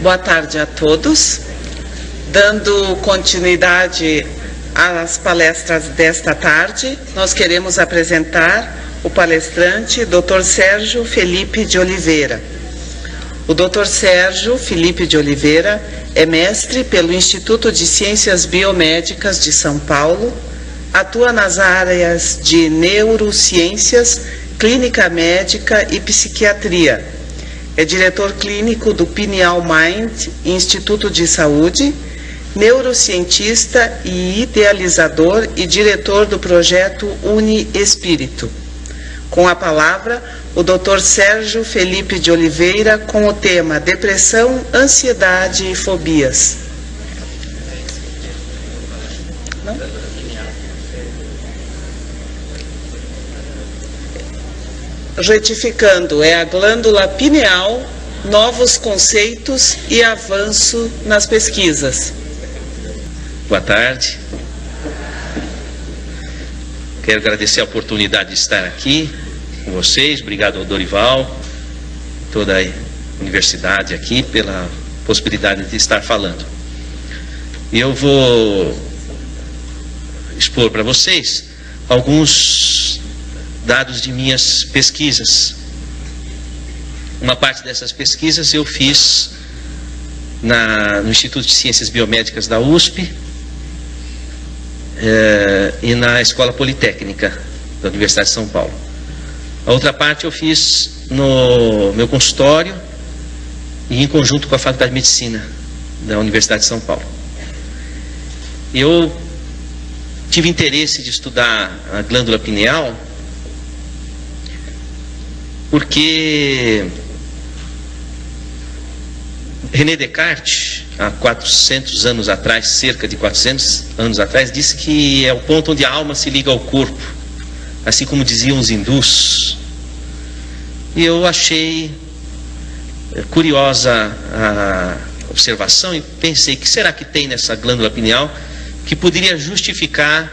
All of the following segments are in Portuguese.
Boa tarde a todos. Dando continuidade às palestras desta tarde, nós queremos apresentar o palestrante Dr. Sérgio Felipe de Oliveira. O Dr. Sérgio Felipe de Oliveira é mestre pelo Instituto de Ciências Biomédicas de São Paulo, atua nas áreas de neurociências, clínica médica e psiquiatria. É diretor clínico do Pineal Mind Instituto de Saúde, neurocientista e idealizador e diretor do projeto Uni Espírito. Com a palavra, o Dr. Sérgio Felipe de Oliveira, com o tema Depressão, Ansiedade e Fobias. Não? Retificando, é a glândula pineal, novos conceitos e avanço nas pesquisas. Boa tarde. Quero agradecer a oportunidade de estar aqui com vocês. Obrigado ao Dorival, toda a universidade aqui, pela possibilidade de estar falando. E eu vou expor para vocês alguns dados de minhas pesquisas. Uma parte dessas pesquisas eu fiz no Instituto de Ciências Biomédicas da USP e na Escola Politécnica da Universidade de São Paulo. A outra parte eu fiz no meu consultório e em conjunto com a Faculdade de Medicina da Universidade de São Paulo. Eu tive interesse de estudar a glândula pineal porque René Descartes, há 400 anos atrás, cerca de 400 anos atrás, disse que é o ponto onde a alma se liga ao corpo, assim como diziam os hindus. E eu achei curiosa a observação e pensei, que será que tem nessa glândula pineal que poderia justificar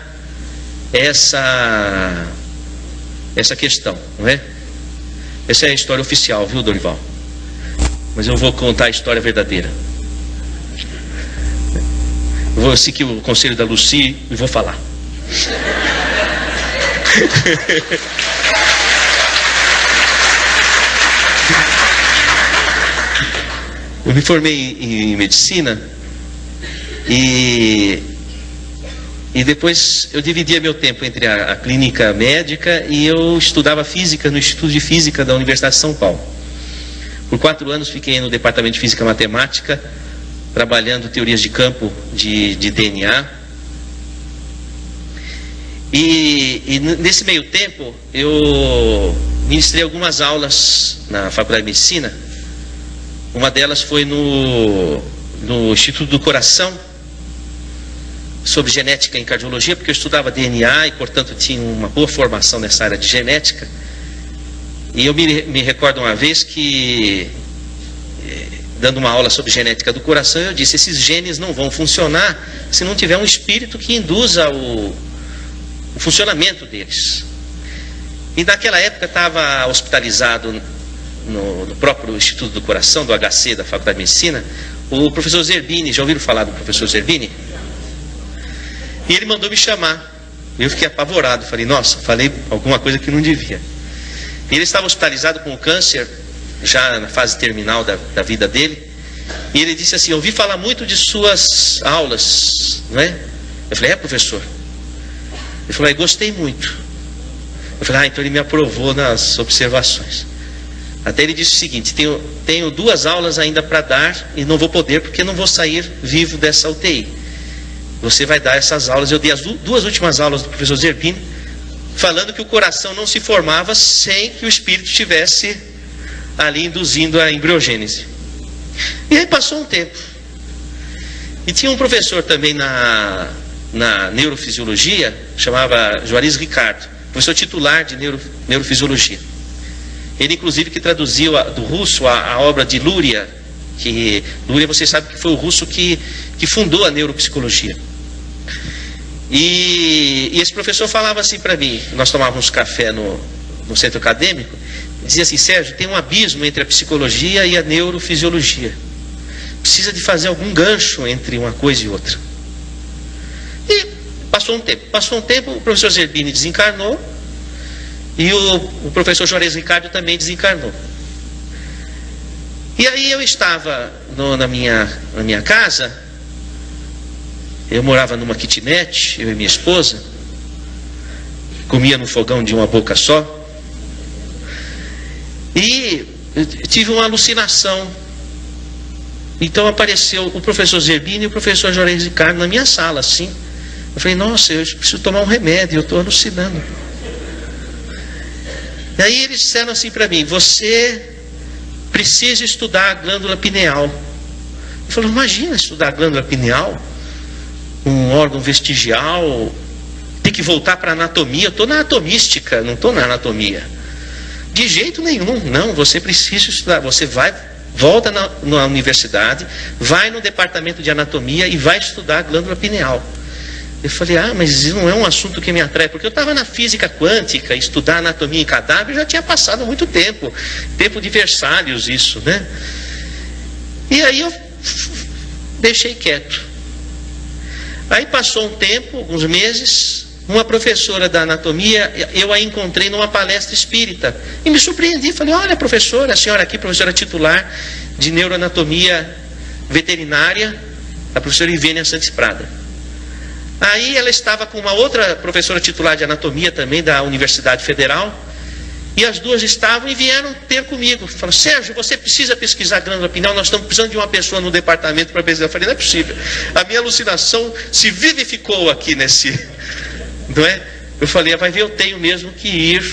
essa questão, não é? Essa é a história oficial, viu, Dorival? Mas eu vou contar a história verdadeira. Eu vou seguir o conselho da Lucy e vou falar. Eu me formei em medicina e depois eu dividia meu tempo entre a clínica médica e eu estudava física no Instituto de Física da Universidade de São Paulo. Por 4 anos fiquei no departamento de Física Matemática, trabalhando teorias de campo de DNA. E nesse meio tempo eu ministrei algumas aulas na Faculdade de Medicina. Uma delas foi no Instituto do Coração, sobre genética em cardiologia, porque eu estudava DNA e, portanto, tinha uma boa formação nessa área de genética. E eu me recordo uma vez que, dando uma aula sobre genética do coração, eu disse, esses genes não vão funcionar se não tiver um espírito que induza o funcionamento deles. E naquela época estava hospitalizado no próprio Instituto do Coração, do HC, da Faculdade de Medicina, o professor Zerbini. Já ouviram falar do professor Zerbini? E ele mandou me chamar. Eu fiquei apavorado, falei, nossa, falei alguma coisa que não devia. E ele estava hospitalizado com câncer, já na fase terminal da vida dele. E ele disse assim, ouvi falar muito de suas aulas, não é? Eu falei, professor? Ele falou, gostei muito. Eu falei, então ele me aprovou nas observações. Até ele disse o seguinte, tenho 2 aulas ainda para dar e não vou poder porque não vou sair vivo dessa UTI. Você vai dar essas aulas. Eu dei as 2 últimas aulas do professor Zerbini, falando que o coração não se formava sem que o espírito estivesse ali induzindo a embriogênese. E aí passou um tempo. E tinha um professor também na neurofisiologia, chamava Juarez Ricardo, professor titular de neurofisiologia. Ele, inclusive, que traduziu do russo a obra de Luria, que Luria, vocês sabem que foi o russo que fundou a neuropsicologia. E esse professor falava assim para mim, nós tomávamos café no centro acadêmico, dizia assim, Sérgio, tem um abismo entre a psicologia e a neurofisiologia. precisa de fazer algum gancho entre uma coisa e outra. E passou um tempo, o professor Zerbini desencarnou e o professor Juarez Ricardo também desencarnou. E aí eu estava na minha casa, eu morava numa kitnet, eu e minha esposa, comia no fogão de uma boca só, e tive uma alucinação. Então apareceu o professor Zerbini e o professor Juarez Ricardo na minha sala, assim. Eu falei, nossa, eu preciso tomar um remédio, eu estou alucinando. E aí eles disseram assim para mim, você precisa estudar a glândula pineal. Eu falei, imagina estudar a glândula pineal, um órgão vestigial, tem que voltar para a anatomia. Eu estou na anatomística, não estou na anatomia. De jeito nenhum, não, você precisa estudar, você volta na universidade, vai no departamento de anatomia e vai estudar a glândula pineal. Eu falei, mas isso não é um assunto que me atrai, porque eu estava na física quântica, estudar anatomia em cadáver já tinha passado muito tempo de Versalhes isso, né? E aí eu deixei quieto. Aí passou um tempo, alguns meses, uma professora da anatomia, eu a encontrei numa palestra espírita, e me surpreendi, falei, olha professora, a senhora aqui, professora titular de neuroanatomia veterinária, a professora Ivênia Santos Prada. Aí ela estava com uma outra professora titular de anatomia também da Universidade Federal, e as duas estavam e vieram ter comigo. Falaram, Sérgio, você precisa pesquisar a glândula pineal, nós estamos precisando de uma pessoa no departamento para pesquisar. Eu falei, não é possível, a minha alucinação se vivificou aqui nesse, não é? Eu falei, vai ver, eu tenho mesmo que ir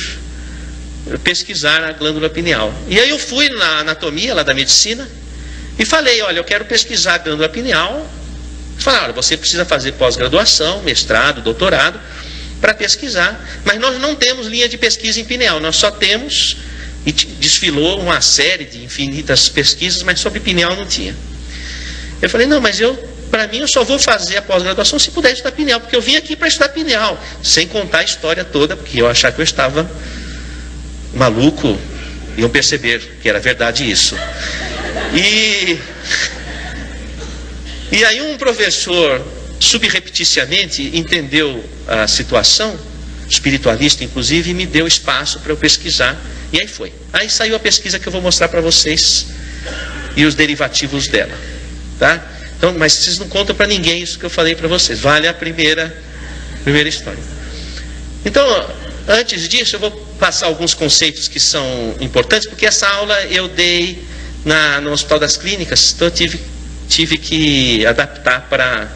pesquisar a glândula pineal. E aí eu fui na anatomia lá da medicina e falei, olha, eu quero pesquisar a glândula pineal. Falaram, olha, você precisa fazer pós-graduação, mestrado, doutorado, para pesquisar, mas nós não temos linha de pesquisa em pineal, nós só temos, e desfilou uma série de infinitas pesquisas, mas sobre pineal não tinha. Eu falei, não, mas para mim eu só vou fazer a pós-graduação se puder estudar pineal, porque eu vim aqui para estudar pineal, sem contar a história toda, porque eu achava que eu estava maluco, iam perceber que era verdade isso. E aí um professor, subrepeticiamente, entendeu a situação, espiritualista inclusive, e me deu espaço para eu pesquisar. E aí foi. Aí saiu a pesquisa que eu vou mostrar para vocês e os derivativos dela. Tá? Então, mas vocês não contam para ninguém isso que eu falei para vocês. Vale a primeira história. Então, antes disso, eu vou passar alguns conceitos que são importantes, porque essa aula eu dei no Hospital das Clínicas, então eu tive que adaptar para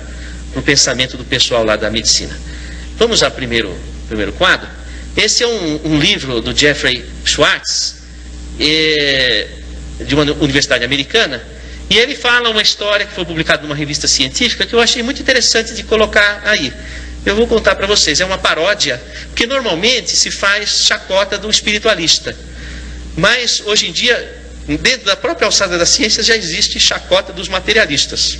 o pensamento do pessoal lá da medicina. Vamos ao primeiro quadro. Esse é um livro do Jeffrey Schwartz, de uma universidade americana, e ele fala uma história que foi publicada numa revista científica que eu achei muito interessante de colocar aí. Eu vou contar para vocês, é uma paródia, porque normalmente se faz chacota do espiritualista, mas hoje em dia, dentro da própria alçada da ciência, já existe chacota dos materialistas.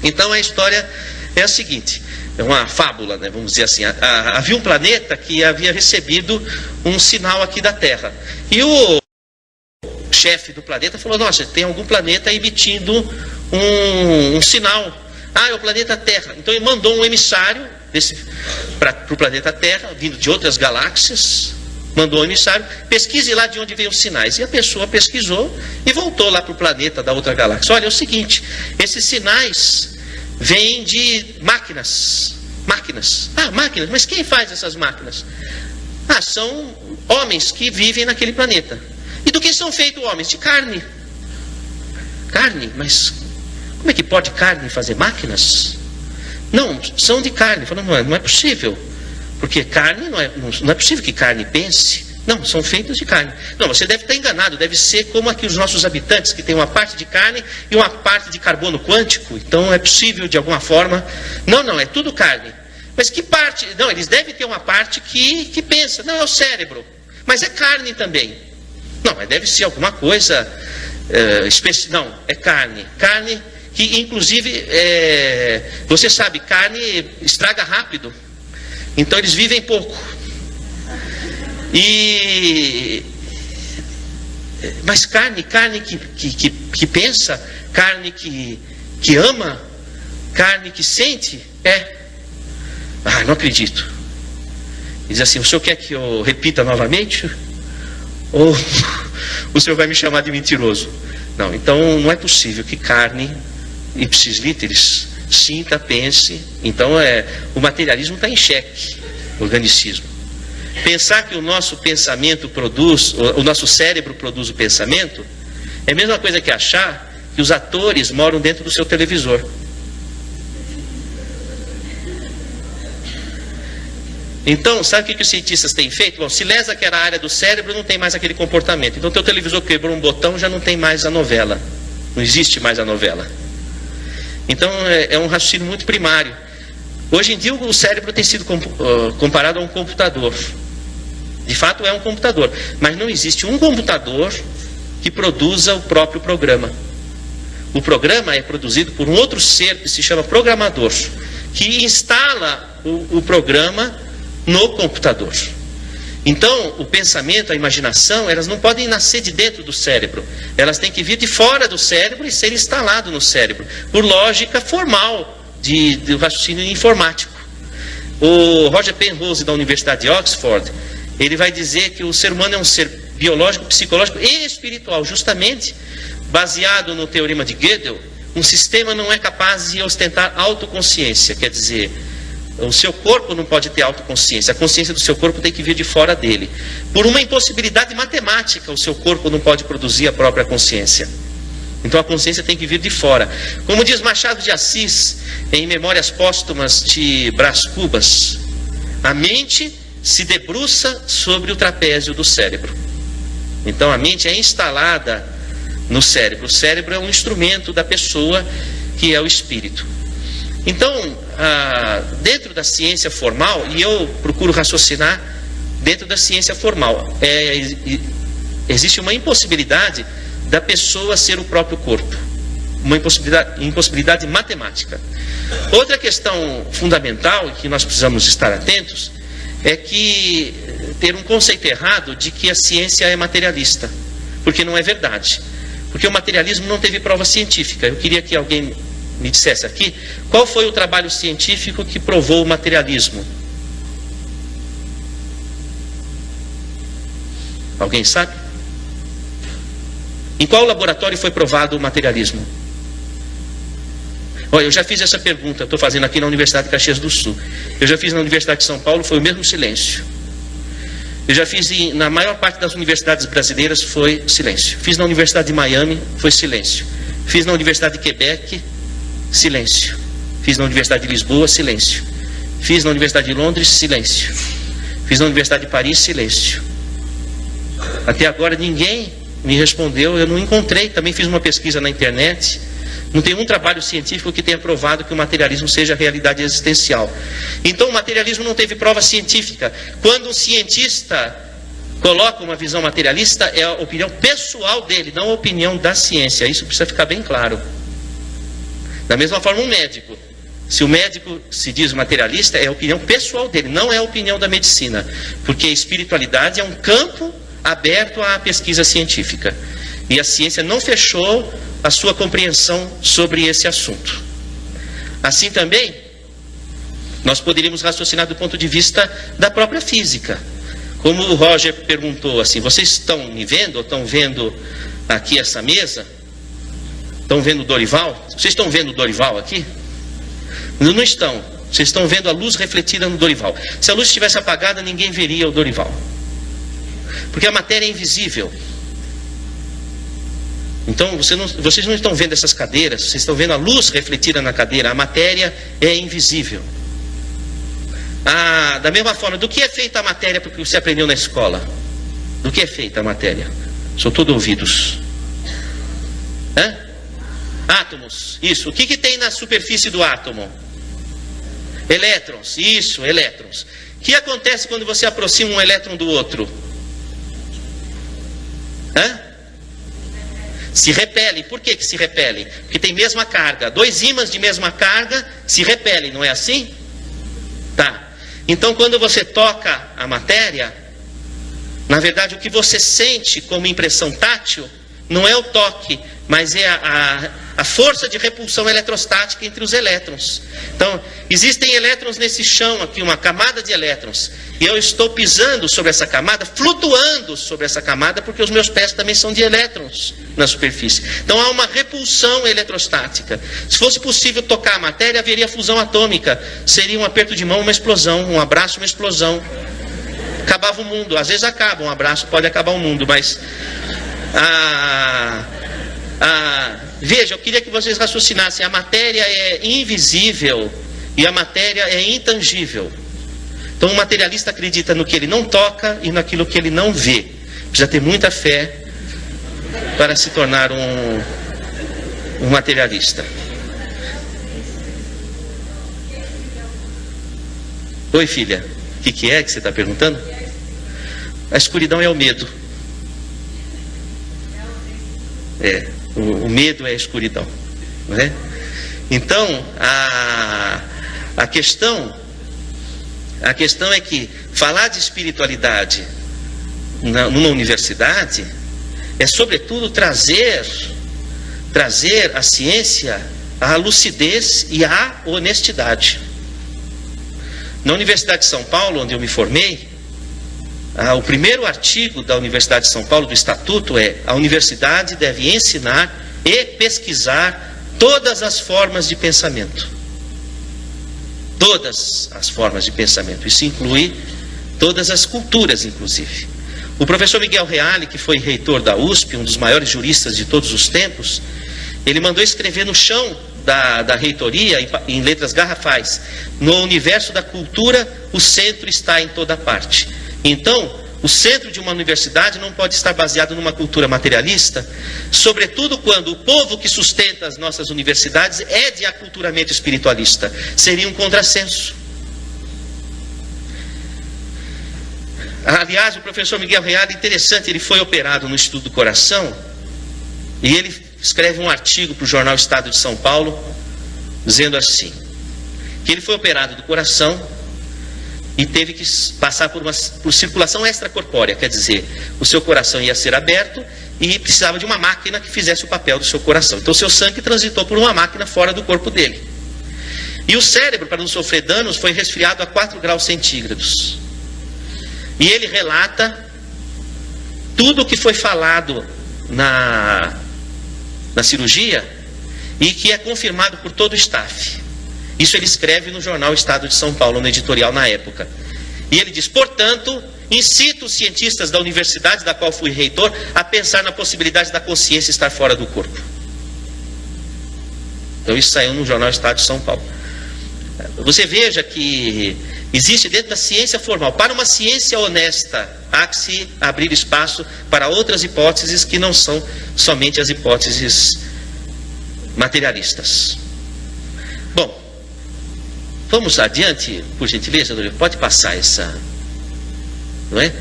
Então a história é a seguinte, é uma fábula, né, vamos dizer assim. Havia um planeta que havia recebido um sinal aqui da Terra, e o chefe do planeta falou, nossa, tem algum planeta emitindo um sinal. É o planeta Terra. Então ele mandou um emissário para o planeta Terra, vindo de outras galáxias, mandou um emissário, pesquise lá de onde veio os sinais. E a pessoa pesquisou e voltou lá para o planeta da outra galáxia. Olha, é o seguinte, esses sinais vêm de máquinas. Máquinas, mas quem faz essas máquinas? São homens que vivem naquele planeta. E do que são feitos homens? De carne. Carne, mas como é que pode carne fazer máquinas? Não, são de carne. Falando, não é possível. Porque carne, não é possível que carne pense. Não, são feitos de carne. Não, você deve estar enganado. Deve ser como aqui os nossos habitantes, que tem uma parte de carne e uma parte de carbono quântico. Então é possível de alguma forma. Não, é tudo carne. Mas que parte? Não, eles devem ter uma parte que pensa. Não, é o cérebro. Mas é carne também. Não, mas deve ser alguma coisa especial. Não, é carne. Carne que inclusive, você sabe, carne estraga rápido. Então eles vivem pouco. E Mas carne que pensa, carne que ama, carne que sente, não acredito. Diz assim: o senhor quer que eu repita novamente? Ou o senhor vai me chamar de mentiroso? Não, então não é possível que carne, ipsis literis, sinta, pense. Então o materialismo está em xeque, o organicismo. Pensar que o nosso pensamento produz, o nosso cérebro produz o pensamento, é a mesma coisa que achar que os atores moram dentro do seu televisor. Então, sabe o que os cientistas têm feito? Bom, se lesa que era a área do cérebro, não tem mais aquele comportamento. Então, teu televisor quebrou um botão, já não tem mais a novela. Não existe mais a novela. Então, é um raciocínio muito primário. Hoje em dia, o cérebro tem sido comparado a um computador. De fato, é um computador. Mas não existe um computador que produza o próprio programa. O programa é produzido por um outro ser que se chama programador, que instala o programa no computador. Então, o pensamento, a imaginação, elas não podem nascer de dentro do cérebro. Elas têm que vir de fora do cérebro e ser instalado no cérebro, por lógica formal do raciocínio informático. O Roger Penrose, da Universidade de Oxford, ele vai dizer que o ser humano é um ser biológico, psicológico e espiritual. Justamente, baseado no teorema de Gödel, um sistema não é capaz de ostentar autoconsciência. Quer dizer, o seu corpo não pode ter autoconsciência. A consciência do seu corpo tem que vir de fora dele. Por uma impossibilidade matemática, o seu corpo não pode produzir a própria consciência. Então a consciência tem que vir de fora. Como diz Machado de Assis, em Memórias Póstumas de Brás Cubas, a mente se debruça sobre o trapézio do cérebro. Então a mente é instalada no cérebro. O cérebro é um instrumento da pessoa, que é o espírito. Então, dentro da ciência formal, e eu procuro raciocinar dentro da ciência formal, existe uma impossibilidade da pessoa ser o próprio corpo, uma impossibilidade matemática. Outra questão fundamental que nós precisamos estar atentos é que ter um conceito errado de que a ciência é materialista, porque não é verdade, porque o materialismo não teve prova científica. Eu queria que alguém me dissesse aqui, qual foi o trabalho científico que provou o materialismo? Alguém sabe? Em qual laboratório foi provado o materialismo? Olha, eu já fiz essa pergunta, estou fazendo aqui na Universidade de Caxias do Sul. Eu já fiz na Universidade de São Paulo, foi o mesmo silêncio. Eu já fiz na maior parte das universidades brasileiras, foi silêncio. Fiz na Universidade de Miami, foi silêncio. Fiz na Universidade de Quebec, silêncio. Fiz na Universidade de Lisboa, silêncio. Fiz na Universidade de Londres, silêncio. Fiz na Universidade de Paris, silêncio. Até agora ninguém me respondeu, eu não encontrei. Também fiz uma pesquisa na internet. Não tem um trabalho científico que tenha provado que o materialismo seja realidade existencial. Então o materialismo não teve prova científica. Quando um cientista coloca uma visão materialista, é a opinião pessoal dele, não a opinião da ciência. Isso precisa ficar bem claro. Da mesma forma, um médico. Se o médico se diz materialista, é a opinião pessoal dele, não é a opinião da medicina. Porque a espiritualidade é um campo aberto à pesquisa científica. E a ciência não fechou a sua compreensão sobre esse assunto. Assim também, nós poderíamos raciocinar do ponto de vista da própria física. Como o Roger perguntou assim, vocês estão me vendo, ou estão vendo aqui essa mesa? Estão vendo o Dorival? Vocês estão vendo o Dorival aqui? Não estão. Vocês estão vendo a luz refletida no Dorival. Se a luz estivesse apagada, ninguém veria o Dorival. Porque a matéria é invisível. Então, vocês não estão vendo essas cadeiras, vocês estão vendo a luz refletida na cadeira. A matéria é invisível. Da mesma forma, do que é feita a matéria porque você aprendeu na escola? Do que é feita a matéria? Sou todo ouvidos. Átomos, isso. O que tem na superfície do átomo? Elétrons, isso, elétrons. O que acontece quando você aproxima um elétron do outro? Se repele. Por que se repele? Porque tem mesma carga. Dois ímãs de mesma carga se repelem, não é assim? Tá. Então, quando você toca a matéria, Na verdade, o que você sente como impressão tátil não é o toque, mas é a força de repulsão eletrostática entre os elétrons. Então, existem elétrons nesse chão aqui, uma camada de elétrons, e eu estou pisando sobre essa camada, flutuando sobre essa camada, porque os meus pés também são de elétrons na superfície. Então há uma repulsão eletrostática. Se fosse possível tocar a matéria, haveria fusão atômica. Seria um aperto de mão, uma explosão, um abraço, uma explosão. Acabava o mundo. Às vezes acaba, um abraço pode acabar o mundo, mas... veja, eu queria que vocês raciocinassem. A matéria é invisível e a matéria é intangível. Então o materialista acredita no que ele não toca e naquilo que ele não vê. Precisa ter muita fé para se tornar um materialista. Oi, filha, o que é que você está perguntando? A escuridão é o medo. O medo é a escuridão, não é? Então, a questão é que falar de espiritualidade numa universidade é, sobretudo, trazer à ciência a lucidez e a honestidade. Na Universidade de São Paulo, onde eu me formei, o primeiro artigo da Universidade de São Paulo, do Estatuto, é: a universidade deve ensinar e pesquisar todas as formas de pensamento. Todas as formas de pensamento. Isso inclui todas as culturas, inclusive. O professor Miguel Reale, que foi reitor da USP, um dos maiores juristas de todos os tempos, ele mandou escrever no chão da reitoria, em letras garrafais: no universo da cultura, o centro está em toda parte. Então, o centro de uma universidade não pode estar baseado numa cultura materialista, sobretudo quando o povo que sustenta as nossas universidades é de aculturamento espiritualista. Seria um contrassenso. Aliás, o professor Miguel Reale, interessante, ele foi operado no Estudo do Coração, e ele escreve um artigo para o jornal Estado de São Paulo, dizendo assim, que ele foi operado do coração e teve que passar por circulação extracorpórea, quer dizer, o seu coração ia ser aberto e precisava de uma máquina que fizesse o papel do seu coração. Então o seu sangue transitou por uma máquina fora do corpo dele. E o cérebro, para não sofrer danos, foi resfriado a 4 graus centígrados. E ele relata tudo o que foi falado na cirurgia e que é confirmado por todo o staff. Isso ele escreve no jornal Estado de São Paulo, no editorial na época. E ele diz: portanto, incito os cientistas da universidade da qual fui reitor a pensar na possibilidade da consciência estar fora do corpo. Então isso saiu no jornal Estado de São Paulo. Você veja que existe dentro da ciência formal, para uma ciência honesta, há que se abrir espaço para outras hipóteses que não são somente as hipóteses materialistas. Bom, vamos adiante, por gentileza, pode passar essa, não é?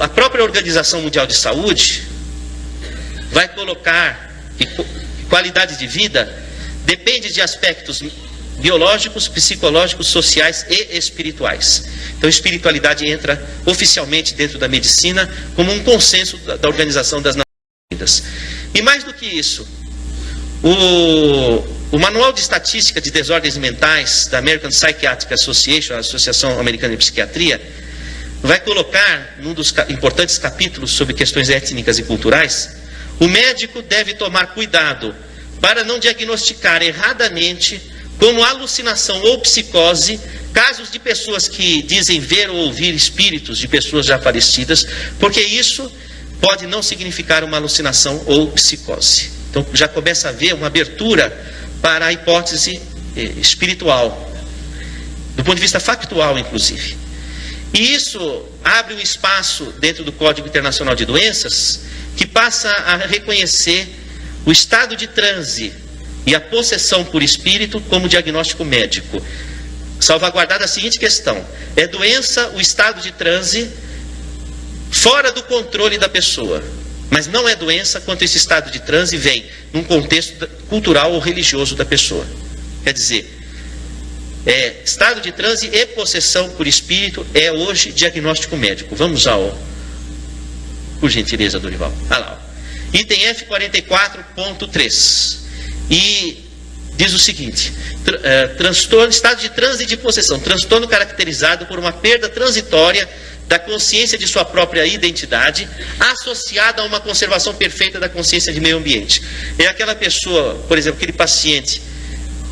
A própria Organização Mundial de Saúde vai colocar que qualidade de vida depende de aspectos biológicos, psicológicos, sociais e espirituais. Então, espiritualidade entra oficialmente dentro da medicina como um consenso da Organização das Nações Unidas. E mais do que isso, o Manual de Estatística de Desordens Mentais da American Psychiatric Association, a Associação Americana de Psiquiatria, vai colocar, num dos importantes capítulos sobre questões étnicas e culturais, o médico deve tomar cuidado para não diagnosticar erradamente como alucinação ou psicose casos de pessoas que dizem ver ou ouvir espíritos de pessoas já falecidas, porque isso pode não significar uma alucinação ou psicose. Então já começa a haver uma abertura para a hipótese espiritual, do ponto de vista factual, inclusive. E isso abre um espaço dentro do Código Internacional de Doenças que passa a reconhecer o estado de transe e a possessão por espírito como diagnóstico médico, salvaguardada a seguinte questão: é doença o estado de transe fora do controle da pessoa, mas não é doença quando esse estado de transe vem num contexto cultural ou religioso da pessoa. Quer dizer, estado de transe e possessão por espírito é hoje diagnóstico médico. Vamos ao Por gentileza, Dorival. Olha lá. Item F44.3. E diz o seguinte: transtorno, estado de transe e de possessão. Transtorno caracterizado por uma perda transitória da consciência de sua própria identidade, associada a uma conservação perfeita da consciência de meio ambiente. É aquela pessoa, por exemplo, aquele paciente,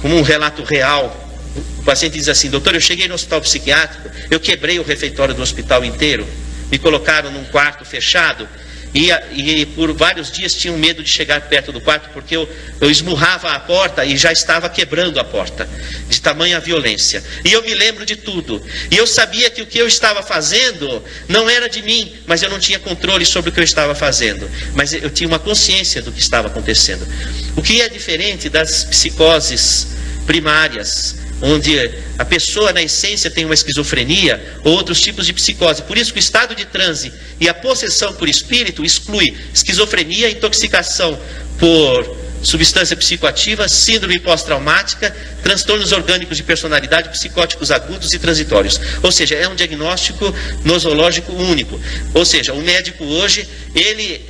como um relato real, o paciente diz assim: doutor, eu cheguei no hospital psiquiátrico, eu quebrei o refeitório do hospital inteiro, me colocaram num quarto fechado, e por vários dias tinham medo de chegar perto do quarto, porque eu esmurrava a porta e já estava quebrando a porta, de tamanha violência. E eu me lembro de tudo. E eu sabia que o que eu estava fazendo não era de mim, mas eu não tinha controle sobre o que eu estava fazendo. Mas eu tinha uma consciência do que estava acontecendo. O que é diferente das psicoses primárias, onde a pessoa na essência tem uma esquizofrenia ou outros tipos de psicose. Por isso que o estado de transe e a possessão por espírito exclui esquizofrenia, intoxicação por substância psicoativa, síndrome pós-traumática, transtornos orgânicos de personalidade, psicóticos agudos e transitórios. Ou seja, é um diagnóstico nosológico único. Ou seja, o médico hoje, ele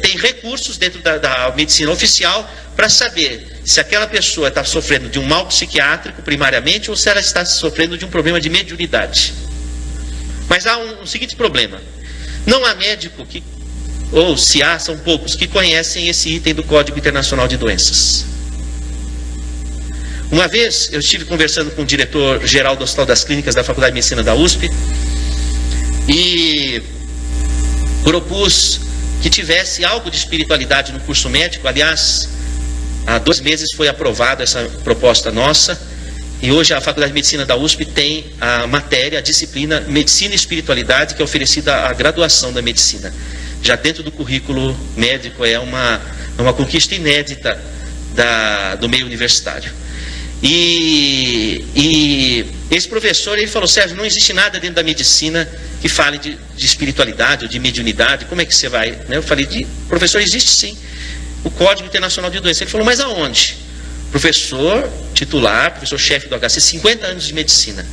tem recursos dentro da medicina oficial para saber se aquela pessoa está sofrendo de um mal psiquiátrico primariamente ou se ela está sofrendo de um problema de mediunidade. Mas há um seguinte problema: não há médico que, ou se há, são poucos que conhecem esse item do Código Internacional de Doenças. Uma vez eu estive conversando com o diretor-geral do Hospital das Clínicas da Faculdade de Medicina da USP e propus que tivesse algo de espiritualidade no curso médico. Aliás, há 2 meses foi aprovada essa proposta nossa, e hoje a Faculdade de Medicina da USP tem a matéria, a disciplina Medicina e Espiritualidade, que é oferecida à graduação da medicina. Já dentro do currículo médico, é uma conquista inédita do meio universitário. E esse professor, ele falou: Sérgio, não existe nada dentro da medicina que fale de espiritualidade ou de mediunidade, como é que você vai? Eu falei: professor, existe sim o Código Internacional de Doenças. Ele falou: mas aonde? Professor titular, professor-chefe do HC, 50 anos de medicina,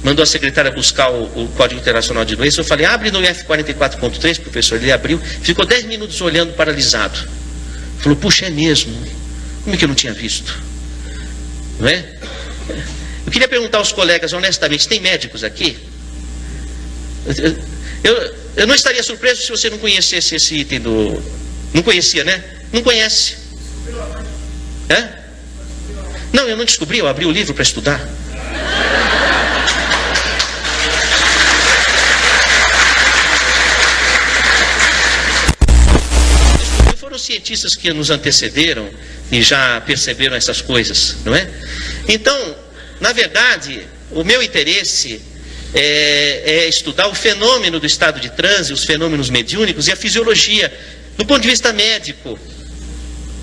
mandou a secretária buscar o Código Internacional de Doenças. Eu falei: abre no F44.3, professor. Ele abriu, ficou 10 minutos olhando, paralisado. Falou: puxa, é mesmo? Como é que eu não tinha visto? Não é? Eu queria perguntar aos colegas, honestamente, tem médicos aqui? Eu não estaria surpreso se você não conhecesse esse item do... Não conhecia, né? Não conhece. É? Não, eu não descobri, eu abri o livro para estudar. Foram cientistas que nos antecederam e já perceberam essas coisas, não é? Então, na verdade, o meu interesse é estudar o fenômeno do estado de transe, os fenômenos mediúnicos e a fisiologia, do ponto de vista médico,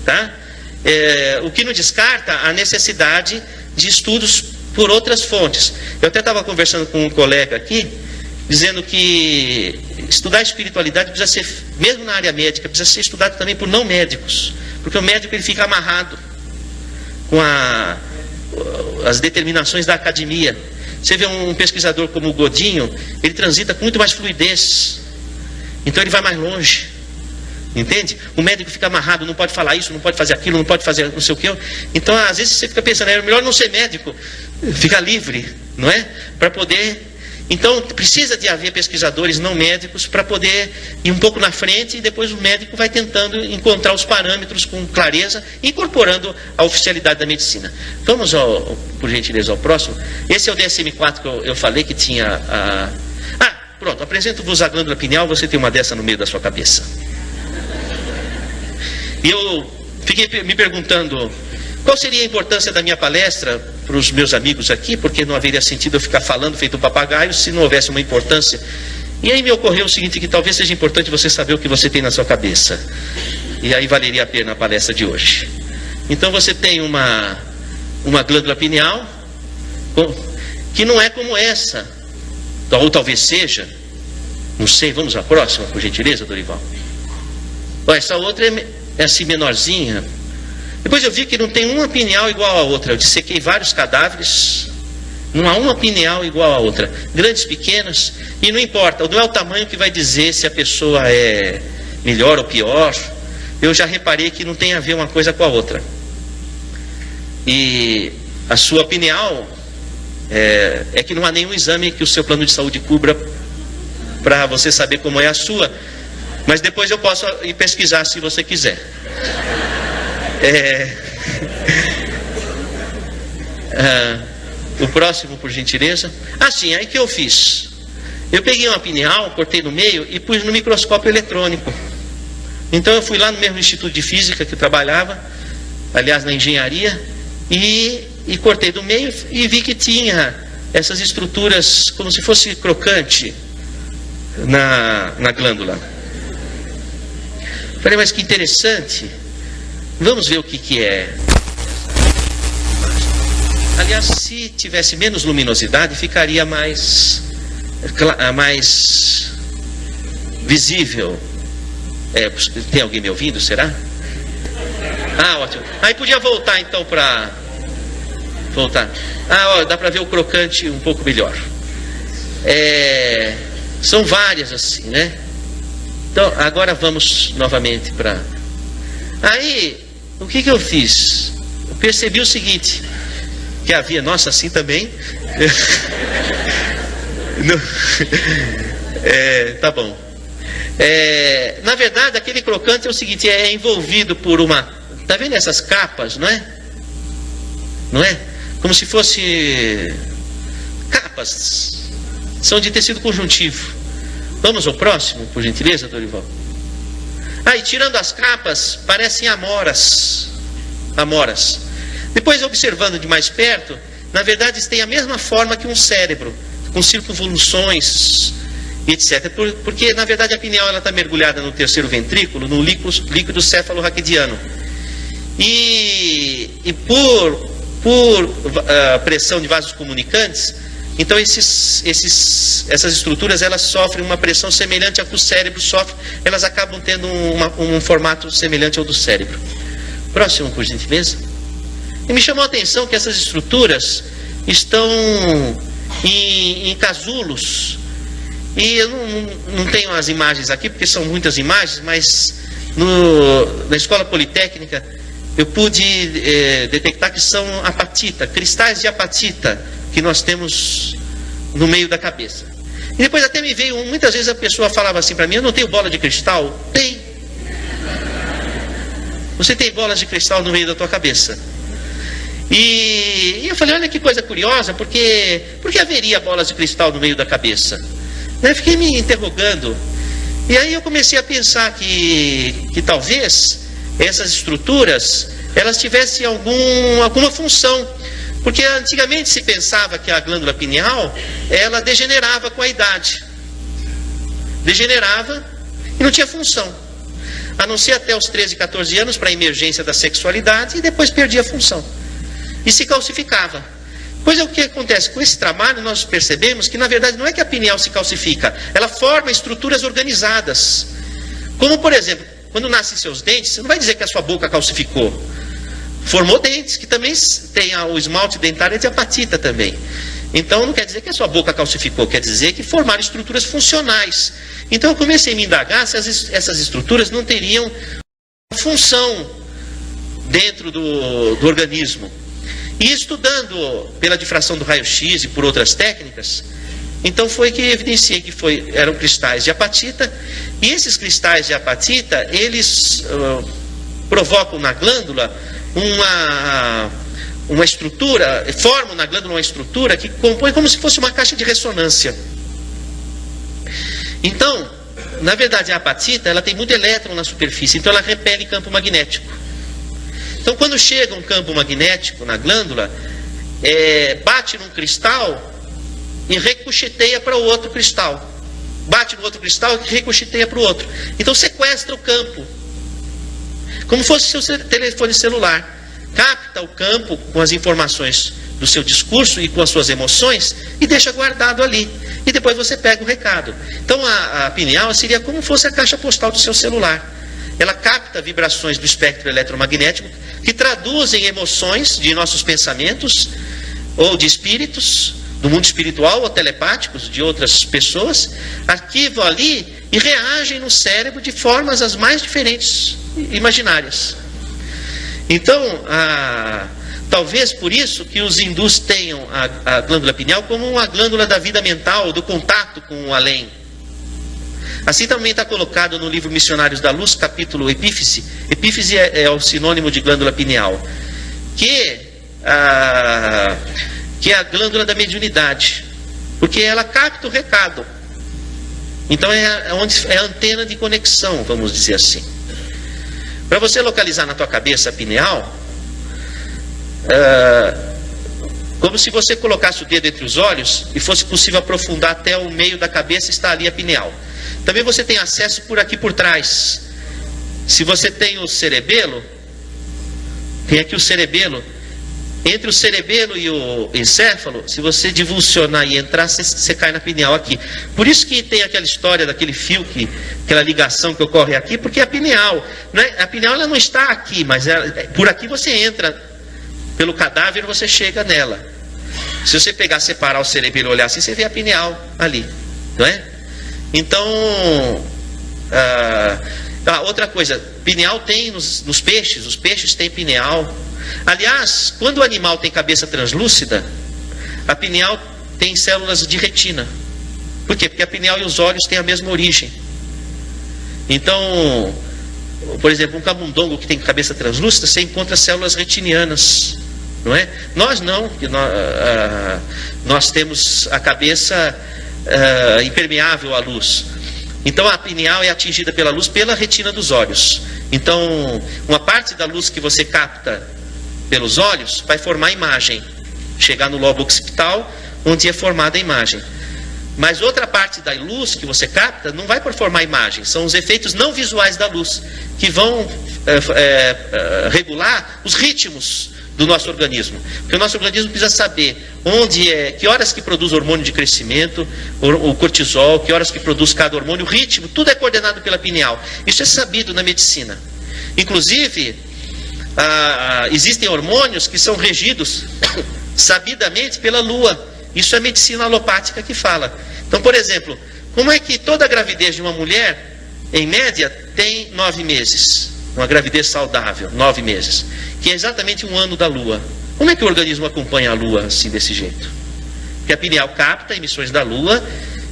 tá? O que não descarta a necessidade de estudos por outras fontes. Eu até estava conversando com um colega aqui, dizendo que estudar espiritualidade precisa ser, mesmo na área médica, precisa ser estudado também por não médicos, porque o médico ele fica amarrado com as determinações da academia. Você vê um pesquisador como o Godinho, ele transita com muito mais fluidez, então ele vai mais longe. Entende? O médico fica amarrado, não pode falar isso, não pode fazer aquilo, não pode fazer não sei o que. Então, às vezes você fica pensando, é melhor não ser médico, ficar livre, não é? Para poder... Então, precisa de haver pesquisadores não médicos para poder ir um pouco na frente, e depois o médico vai tentando encontrar os parâmetros com clareza, incorporando a oficialidade da medicina. Vamos, por gentileza, ao próximo. Esse é o DSM-4 que eu falei que tinha a... pronto, apresento-vos a glândula pineal, você tem uma dessa no meio da sua cabeça. E eu fiquei me perguntando qual seria a importância da minha palestra para os meus amigos aqui, porque não haveria sentido eu ficar falando feito um papagaio se não houvesse uma importância. E aí me ocorreu o seguinte, que talvez seja importante você saber o que você tem na sua cabeça. E aí valeria a pena a palestra de hoje. Então você tem uma glândula pineal, que não é como essa, ou talvez seja, não sei, vamos à próxima, por gentileza, Dorival. Essa outra é assim menorzinha. Depois eu vi que não tem uma pineal igual à outra. Eu dissequei vários cadáveres, Não há uma pineal igual à outra. Grandes, pequenas, e não importa, não é o tamanho que vai dizer se a pessoa é melhor ou pior. Eu já reparei que não tem a ver uma coisa com a outra. E a sua pineal é que não há nenhum exame que o seu plano de saúde cubra para você saber como é a sua. Mas depois eu posso ir pesquisar se você quiser. O próximo, por gentileza. Sim, aí que eu fiz? Eu peguei uma pineal, cortei no meio e pus no microscópio eletrônico. Então eu fui lá no mesmo instituto de física que eu trabalhava, aliás na engenharia, e cortei do meio e vi que tinha essas estruturas como se fosse crocante na glândula. Falei, mas que interessante. Vamos ver o que é. Aliás, se tivesse menos luminosidade, ficaria mais visível. Tem alguém me ouvindo, será? Ótimo. Aí podia voltar então para... Voltar. Dá para ver o crocante um pouco melhor. São várias assim, né? Então, agora vamos novamente para... Aí, o que eu fiz? Eu percebi o seguinte... que havia, nossa, assim também. Tá bom. Na verdade, aquele crocante é o seguinte, é envolvido por uma... Tá vendo essas capas, não é? Não é? Como se fosse capas. São de tecido conjuntivo. Vamos ao próximo, por gentileza, Dorival. E tirando as capas, parecem amoras. Amoras. Depois, observando de mais perto, na verdade, eles têm a mesma forma que um cérebro, com circunvoluções, etc. Porque, na verdade, a pineal está mergulhada no terceiro ventrículo, no líquido cefalorraquidiano. E por pressão de vasos comunicantes, então essas estruturas, elas sofrem uma pressão semelhante à que o cérebro sofre, elas acabam tendo um formato semelhante ao do cérebro. Próximo, por gentileza. E me chamou a atenção que essas estruturas estão em casulos. E eu não tenho as imagens aqui, porque são muitas imagens, mas na escola politécnica eu pude detectar que são apatita, cristais de apatita que nós temos no meio da cabeça. E depois até me veio, muitas vezes a pessoa falava assim para mim, eu não tenho bola de cristal? Tem. Você tem bolas de cristal no meio da tua cabeça. E eu falei, olha que coisa curiosa, por que haveria bolas de cristal no meio da cabeça? Eu fiquei me interrogando. E aí eu comecei a pensar que talvez essas estruturas, elas tivessem alguma função. Porque antigamente se pensava que a glândula pineal, ela degenerava com a idade. Degenerava e não tinha função. A não ser até os 13, 14 anos para a emergência da sexualidade e depois perdia a função. E se calcificava. Pois é, o que acontece? Com esse trabalho nós percebemos que na verdade não é que a pineal se calcifica, ela forma estruturas organizadas. Como por exemplo, quando nascem seus dentes, você não vai dizer que a sua boca calcificou. Formou dentes, que também tem o esmalte dentário de apatita também. Então não quer dizer que a sua boca calcificou, quer dizer que formaram estruturas funcionais. Então eu comecei a me indagar se essas estruturas não teriam função dentro do organismo. E estudando pela difração do raio-x e por outras técnicas, então foi que evidenciei que eram cristais de apatita. E esses cristais de apatita, eles provocam na glândula uma estrutura, formam na glândula uma estrutura que compõe como se fosse uma caixa de ressonância. Então, na verdade, a apatita, ela tem muito elétron na superfície, então ela repele campo magnético. Então, quando chega um campo magnético na glândula, bate num cristal e ricocheteia para o outro cristal. Bate no outro cristal e ricocheteia para o outro. Então, sequestra o campo. Como fosse seu telefone celular. Capta o campo com as informações do seu discurso e com as suas emoções e deixa guardado ali. E depois você pega o recado. Então, a pineal seria como fosse a caixa postal do seu celular. Ela capta vibrações do espectro eletromagnético que traduzem emoções de nossos pensamentos ou de espíritos do mundo espiritual ou telepáticos de outras pessoas, arquivam ali e reagem no cérebro de formas as mais diferentes, imaginárias. Então, talvez por isso que os hindus tenham a glândula pineal como uma glândula da vida mental, do contato com o além. Assim também está colocado no livro Missionários da Luz, capítulo Epífise. Epífise é o sinônimo de glândula pineal, que é a glândula da mediunidade, porque ela capta o recado. Então é a antena de conexão, vamos dizer assim. Para você localizar na tua cabeça a pineal, como se você colocasse o dedo entre os olhos e fosse possível aprofundar até o meio da cabeça, está ali a pineal. Também você tem acesso por aqui por trás. Se você tem o cerebelo, tem aqui o cerebelo. Entre o cerebelo e o encéfalo, se você divulsionar e entrar, você cai na pineal aqui. Por isso que tem aquela história daquele fio, aquela ligação que ocorre aqui, porque a pineal, a pineal ela não está aqui, mas por aqui você entra, pelo cadáver você chega nela. Se você separar o cerebelo e olhar assim, você vê a pineal ali, não é? Então, outra coisa, pineal tem nos peixes, os peixes têm pineal. Aliás, quando o animal tem cabeça translúcida, a pineal tem células de retina. Por quê? Porque a pineal e os olhos têm a mesma origem. Então, por exemplo, um camundongo que tem cabeça translúcida, você encontra células retinianas, não é? Nós não, porque nós temos a cabeça impermeável à luz. Então a pineal é atingida pela luz pela retina dos olhos. Então uma parte da luz que você capta pelos olhos vai formar a imagem, chegar no lobo occipital, onde é formada a imagem. Mas outra parte da luz que você capta não vai formar a imagem, são os efeitos não visuais da luz, que vão regular os ritmos do nosso organismo. Porque o nosso organismo precisa saber que horas que produz hormônio de crescimento, o cortisol, que horas que produz cada hormônio, o ritmo, tudo é coordenado pela pineal. Isso é sabido na medicina. Inclusive, existem hormônios que são regidos sabidamente pela lua. Isso é medicina alopática que fala. Então, por exemplo, como é que toda gravidez de uma mulher, em média, tem 9 meses? Uma gravidez saudável, 9 meses, que é exatamente um ano da lua. Como é que o organismo acompanha a lua assim, desse jeito? Porque a pineal capta emissões da lua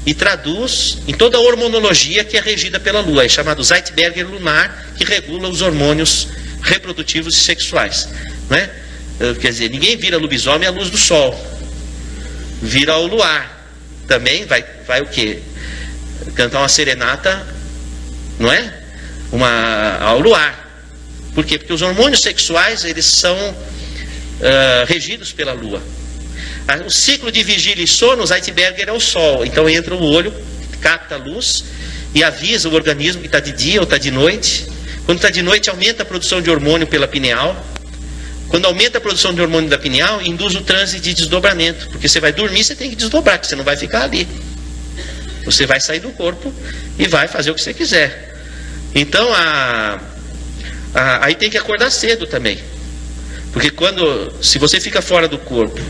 e traduz em toda a hormonologia que é regida pela lua, é chamado Zeitberger lunar, que regula os hormônios reprodutivos e sexuais, não é? Quer dizer, ninguém vira lobisomem à luz do sol, vira ao luar. Também vai o quê? Cantar uma serenata, não é? Ao luar. Por quê? Porque os hormônios sexuais, eles são regidos pela lua. O ciclo de vigília e sono, Zeitberger é o sol. Então entra o olho, capta a luz e avisa o organismo que está de dia ou está de noite. Quando está de noite, aumenta a produção de hormônio pela pineal. Quando aumenta a produção de hormônio da pineal, induz o transe de desdobramento. Porque você vai dormir, você tem que desdobrar, porque você não vai ficar ali. Você vai sair do corpo e vai fazer o que você quiser. Então, aí tem que acordar cedo também. Porque se você fica fora do corpo,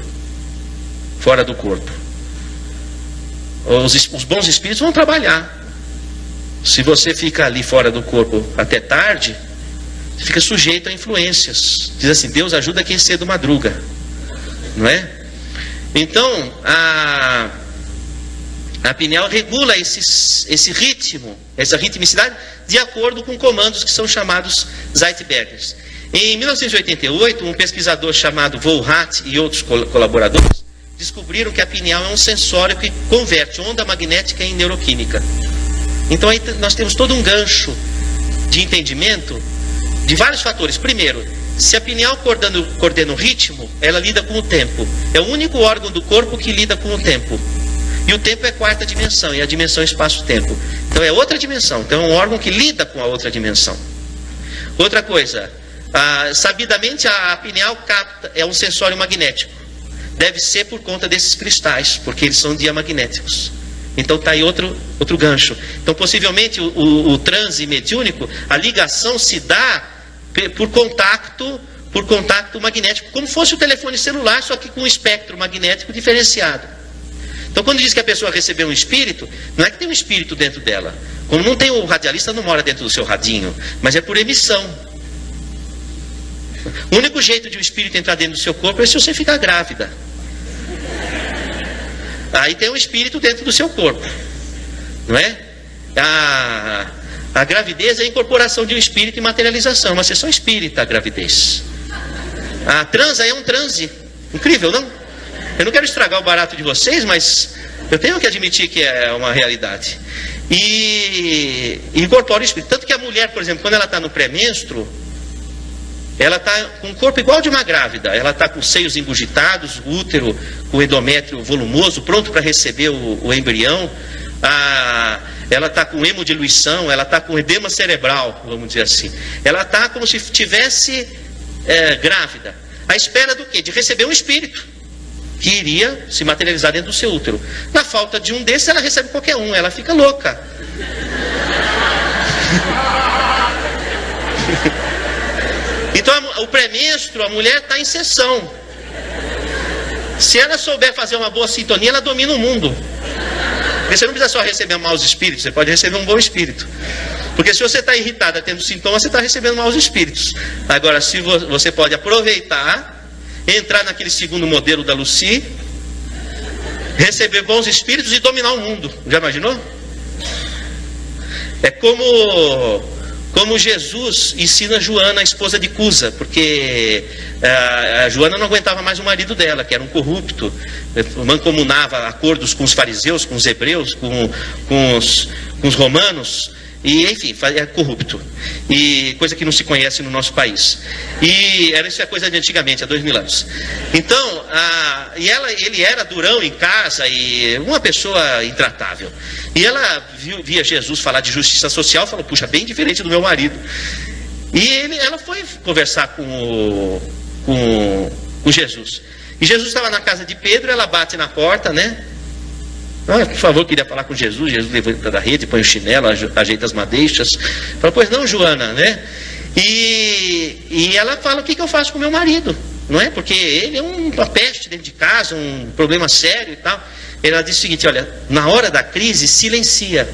os bons espíritos vão trabalhar. Se você fica ali fora do corpo até tarde, você fica sujeito a influências. Diz assim, Deus ajuda quem cedo madruga, não é? Então, a pineal regula esse ritmo, essa ritmicidade, de acordo com comandos que são chamados Zeitbergers. Em 1988, um pesquisador chamado Volhat e outros colaboradores descobriram que a pineal é um sensório que converte onda magnética em neuroquímica. Então aí nós temos todo um gancho de entendimento de vários fatores. Primeiro, se a pineal coordena o ritmo, ela lida com o tempo. É o único órgão do corpo que lida com o tempo. E o tempo é a 4ª dimensão, e a dimensão é espaço-tempo. Então é outra dimensão, então é um órgão que lida com a outra dimensão. Outra coisa, sabidamente a pineal é um sensório magnético. Deve ser por conta desses cristais, porque eles são diamagnéticos. Então está aí outro gancho. Então possivelmente o transe mediúnico, a ligação se dá por contato magnético, como fosse o telefone celular, só que com um espectro magnético diferenciado. Então, quando diz que a pessoa recebeu um espírito, não é que tem um espírito dentro dela. Como não tem o radialista, não mora dentro do seu radinho, mas é por emissão. O único jeito de um espírito entrar dentro do seu corpo é se você ficar grávida. Aí tem um espírito dentro do seu corpo, não é? A gravidez é a incorporação de um espírito e materialização, uma sessão espírita, a gravidez. A transa é um transe. Incrível, não? Eu não quero estragar o barato de vocês, mas eu tenho que admitir que é uma realidade. E incorpora o espírito. Tanto que a mulher, por exemplo, quando ela está no pré-menstruo, ela está com um corpo igual de uma grávida. Ela está com os seios engurgitados, o útero com o endométrio volumoso, pronto para receber o embrião. Ela está com hemodiluição, ela está com edema cerebral, vamos dizer assim. Ela está como se estivesse grávida. À espera do quê? De receber um espírito que iria se materializar dentro do seu útero. Na falta de um desses, ela recebe qualquer um. Ela fica louca. Então, o pré-menstruo, a mulher está em sessão. Se ela souber fazer uma boa sintonia, ela domina o mundo. Porque você não precisa só receber maus espíritos, você pode receber um bom espírito. Porque se você está irritada tendo sintomas, você está recebendo maus espíritos. Agora, se você pode aproveitar, entrar naquele segundo modelo da Lucy, receber bons espíritos e dominar o mundo. Já imaginou? É como Jesus ensina Joana, a esposa de Cusa, porque a Joana não aguentava mais o marido dela, que era um corrupto, mancomunava acordos com os fariseus, com os hebreus, com os romanos, e enfim, é corrupto, e coisa que não se conhece no nosso país. E isso é coisa de antigamente, há 2000 anos. Então, ele era durão em casa e uma pessoa intratável. E ela via Jesus falar de justiça social, falou, puxa, bem diferente do meu marido. E ela foi conversar com Jesus. E Jesus estava na casa de Pedro, ela bate na porta, né? Por favor, queria falar com Jesus. Jesus levanta da rede, põe o chinelo, ajeita as madeixas. Fala, pois não, Joana, né? E ela fala, o que eu faço com meu marido? Não é? Porque ele é uma peste dentro de casa, um problema sério e tal. Ela diz o seguinte, olha, na hora da crise, silencia.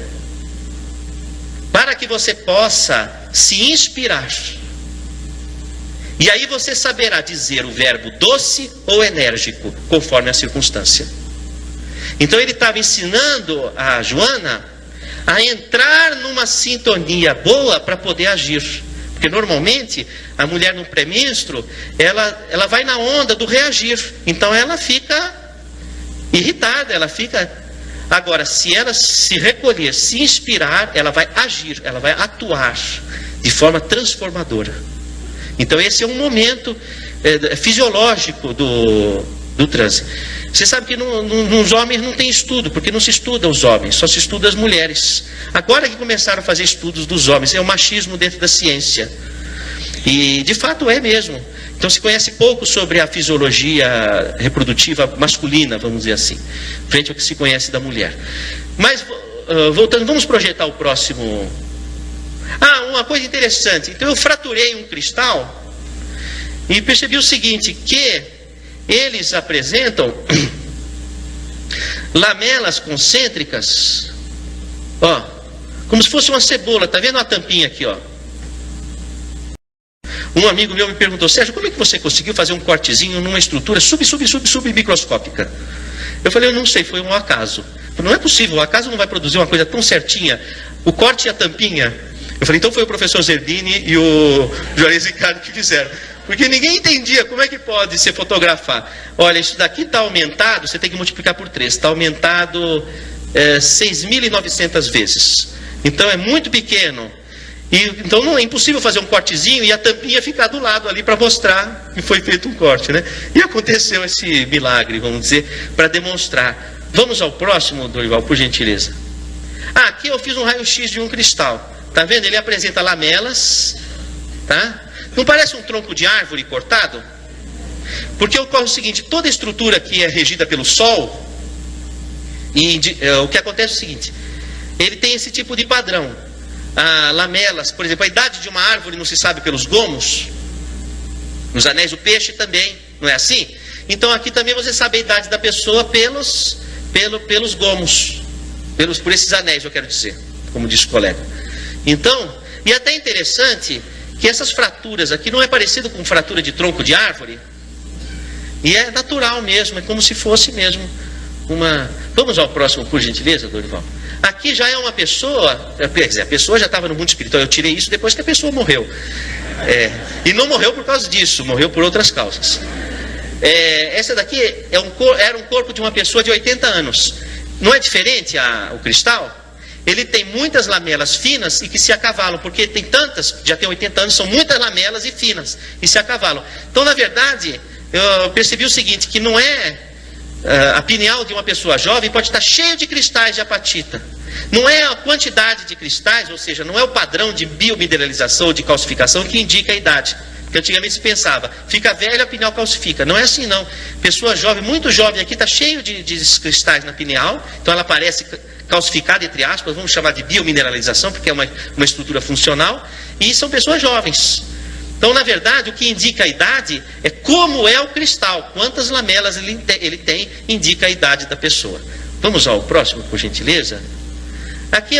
Para que você possa se inspirar. E aí você saberá dizer o verbo doce ou enérgico, conforme a circunstância. Então ele estava ensinando a Joana a entrar numa sintonia boa para poder agir. Porque normalmente a mulher no pré-menstruo, ela vai na onda do reagir. Então ela fica irritada, ela fica... Agora, se ela se recolher, se inspirar, ela vai agir, ela vai atuar de forma transformadora. Então esse é um momento fisiológico do transe. Você sabe que nos homens não tem estudo, porque não se estuda os homens, só se estuda as mulheres. Agora que começaram a fazer estudos dos homens, é o machismo dentro da ciência. E de fato é mesmo. Então se conhece pouco sobre a fisiologia reprodutiva masculina, vamos dizer assim, frente ao que se conhece da mulher. Mas, voltando, vamos projetar o próximo... uma coisa interessante. Então eu fraturei um cristal e percebi o seguinte, que eles apresentam lamelas concêntricas, ó, como se fosse uma cebola. Tá vendo a tampinha aqui, ó? Um amigo meu me perguntou, Sérgio, como é que você conseguiu fazer um cortezinho numa estrutura submicroscópica? Eu falei, eu não sei, foi um acaso. Não é possível, o acaso não vai produzir uma coisa tão certinha. O corte e a tampinha. Eu falei, então foi o professor Zerbini e o Juarez Ricardo que fizeram. Porque ninguém entendia como é que pode se fotografar. Olha, isso daqui está aumentado, você tem que multiplicar por 3. Está aumentado 6.900 vezes. Então é muito pequeno. Então não é impossível fazer um cortezinho e a tampinha ficar do lado ali para mostrar que foi feito um corte, né? E aconteceu esse milagre, vamos dizer, para demonstrar. Vamos ao próximo, Dorival, por gentileza. Aqui eu fiz um raio-x de um cristal. Tá vendo? Ele apresenta lamelas, tá? Não parece um tronco de árvore cortado? Porque ocorre o seguinte, toda estrutura que é regida pelo Sol, o que acontece é o seguinte, ele tem esse tipo de padrão. Lamelas, por exemplo, a idade de uma árvore não se sabe pelos gomos, nos anéis do peixe também, não é assim? Então aqui também você sabe a idade da pessoa pelos gomos, por esses anéis, eu quero dizer, como disse o colega. Então, e é até interessante que essas fraturas aqui não é parecido com fratura de tronco de árvore, e é natural mesmo, é como se fosse mesmo uma... Vamos ao próximo, por gentileza, Dorival. Aqui já é uma pessoa, quer dizer, a pessoa já estava no mundo espiritual, eu tirei isso depois que a pessoa morreu. E não morreu por causa disso, morreu por outras causas. Essa daqui era um corpo de uma pessoa de 80 anos. Não é diferente o cristal? Ele tem muitas lamelas finas e que se acavalam, porque tem tantas, já tem 80 anos, são muitas lamelas e finas, e se acavalam. Então, na verdade, eu percebi o seguinte, que não é... a pineal de uma pessoa jovem pode estar cheio de cristais de apatita. Não é a quantidade de cristais, ou seja, não é o padrão de biomineralização ou de calcificação que indica a idade. Porque antigamente se pensava, fica velho, a pineal calcifica. Não é assim não. Pessoa jovem, muito jovem aqui, está cheio de cristais na pineal, então ela parece calcificada, entre aspas, vamos chamar de biomineralização, porque é uma estrutura funcional, e são pessoas jovens. Então, na verdade, o que indica a idade é como é o cristal, quantas lamelas ele tem, indica a idade da pessoa. Vamos ao próximo, por gentileza. Aqui,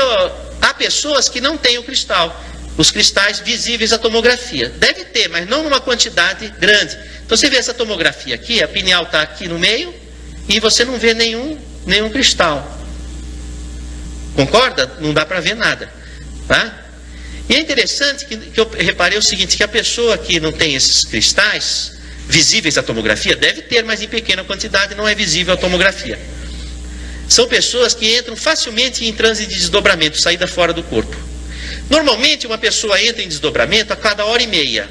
há pessoas que não têm o cristal, os cristais visíveis à tomografia. Deve ter, mas não numa quantidade grande. Então, você vê essa tomografia aqui, a pineal está aqui no meio, e você não vê nenhum cristal. Concorda? Não dá para ver nada, tá? E é interessante que eu reparei o seguinte, que a pessoa que não tem esses cristais visíveis à tomografia, deve ter, mas em pequena quantidade, não é visível à tomografia. São pessoas que entram facilmente em transe de desdobramento, saída fora do corpo. Normalmente uma pessoa entra em desdobramento a cada hora e meia.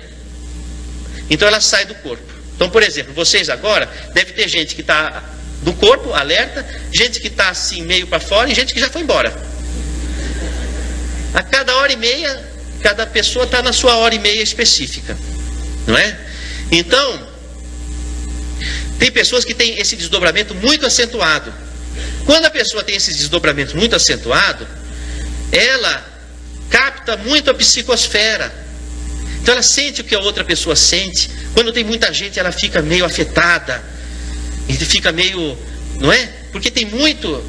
Então ela sai do corpo. Então, por exemplo, vocês agora, deve ter gente que está do corpo, alerta, gente que está assim meio para fora e gente que já foi embora. A cada hora e meia, cada pessoa está na sua hora e meia específica, não é? Então, tem pessoas que têm esse desdobramento muito acentuado. Quando a pessoa tem esse desdobramento muito acentuado, ela capta muito a psicosfera. Então ela sente o que a outra pessoa sente. Quando tem muita gente, ela fica meio afetada. E fica meio, não é? Porque tem muito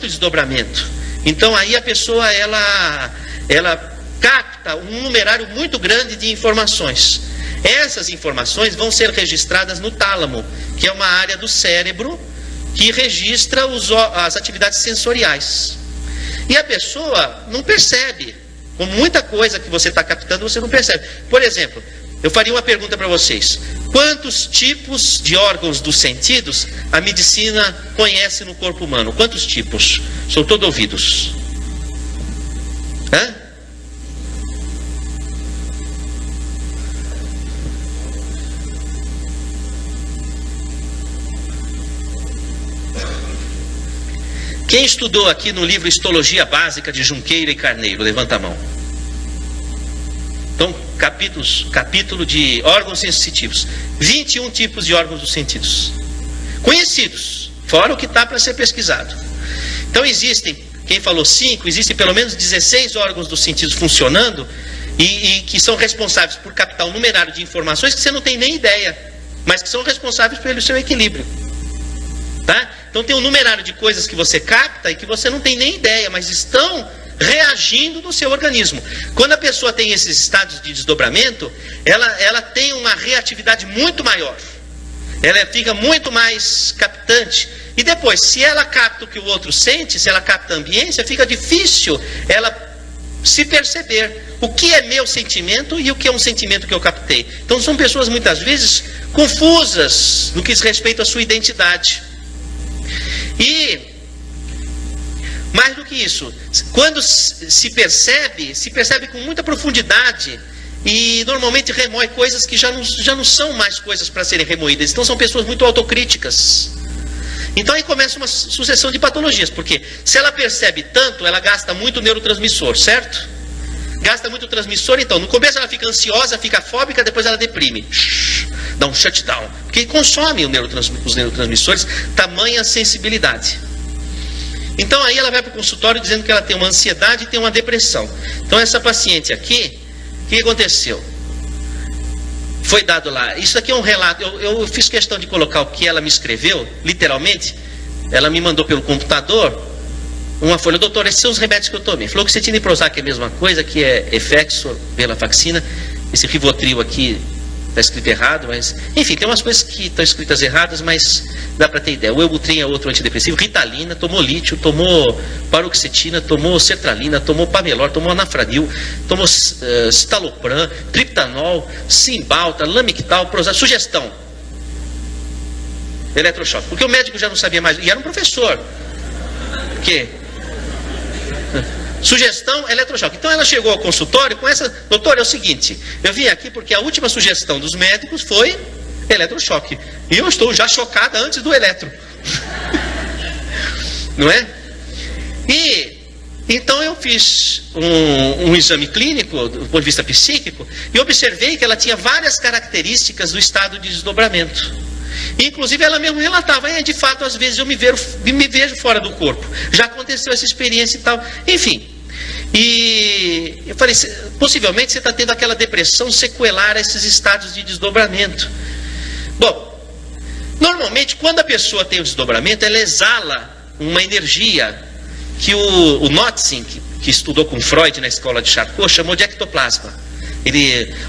desdobramento. Então aí a pessoa, ela capta um numerário muito grande de informações. Essas informações vão ser registradas no tálamo, que é uma área do cérebro que registra as atividades sensoriais. E a pessoa não percebe. Com muita coisa que você está captando, você não percebe. Por exemplo, eu faria uma pergunta para vocês. Quantos tipos de órgãos dos sentidos a medicina conhece no corpo humano? Quantos tipos? Sou todo ouvidos. Hã? Quem estudou aqui no livro Histologia Básica de Junqueira e Carneiro? Levanta a mão. Então, capítulo de órgãos sensitivos. 21 tipos de órgãos dos sentidos. Conhecidos, fora o que está para ser pesquisado. Então existem, quem falou 5, existem pelo menos 16 órgãos dos sentidos funcionando e que são responsáveis por captar um numerário de informações que você não tem nem ideia, mas que são responsáveis pelo seu equilíbrio. Tá? Então tem um numerário de coisas que você capta e que você não tem nem ideia, mas estão reagindo no seu organismo. Quando a pessoa tem esses estados de desdobramento, ela tem uma reatividade muito maior. Ela fica muito mais captante. E depois, se ela capta o que o outro sente, se ela capta a ambiência, fica difícil ela se perceber o que é meu sentimento e o que é um sentimento que eu captei. Então são pessoas muitas vezes confusas no que diz respeito à sua identidade. E mais do que isso, quando se percebe com muita profundidade e normalmente remói coisas que já não são mais coisas para serem remoídas. Então são pessoas muito autocríticas. Então aí começa uma sucessão de patologias, porque se ela percebe tanto, ela gasta muito neurotransmissor, certo? Gasta muito transmissor, então no começo ela fica ansiosa, fica fóbica, depois ela deprime. Dá um shutdown, porque consome os neurotransmissores, tamanha sensibilidade. Então aí ela vai para o consultório dizendo que ela tem uma ansiedade e tem uma depressão. Então essa paciente aqui, o que aconteceu? Foi dado lá, isso aqui é um relato, eu fiz questão de colocar o que ela me escreveu, literalmente, ela me mandou pelo computador uma folha. Doutor, esses são os remédios que eu tomei. Fluoxetina e Prozac é a mesma coisa, que é Effexor, Venlafaxina. Esse Rivotril aqui está escrito errado, mas... Enfim, tem umas coisas que estão escritas erradas, mas dá para ter ideia. O Wellbutrin é outro antidepressivo, Ritalina, tomou lítio, tomou paroxetina, tomou sertralina, tomou Pamelor, tomou anafranil, tomou citalopram, triptanol, Cymbalta, Lamictal, Prozac. Sugestão: eletrochoque. Porque o médico já não sabia mais, e era um professor. Que? Sugestão, eletrochoque. Então ela chegou ao consultório com essa: doutor, é o seguinte, eu vim aqui porque a última sugestão dos médicos foi eletrochoque. E eu estou já chocada antes do eletro. Não é? E então eu fiz um exame clínico, do ponto de vista psíquico, e observei que ela tinha várias características do estado de desdobramento. Inclusive ela mesmo relatava: de fato, às vezes eu me vejo fora do corpo. Já aconteceu essa experiência e tal. Enfim. E eu falei: possivelmente você está tendo aquela depressão sequelar a esses estados de desdobramento. Bom, normalmente quando a pessoa tem o desdobramento, ela exala uma energia que o Notzing, que estudou com Freud na escola de Charcot, chamou de ectoplasma.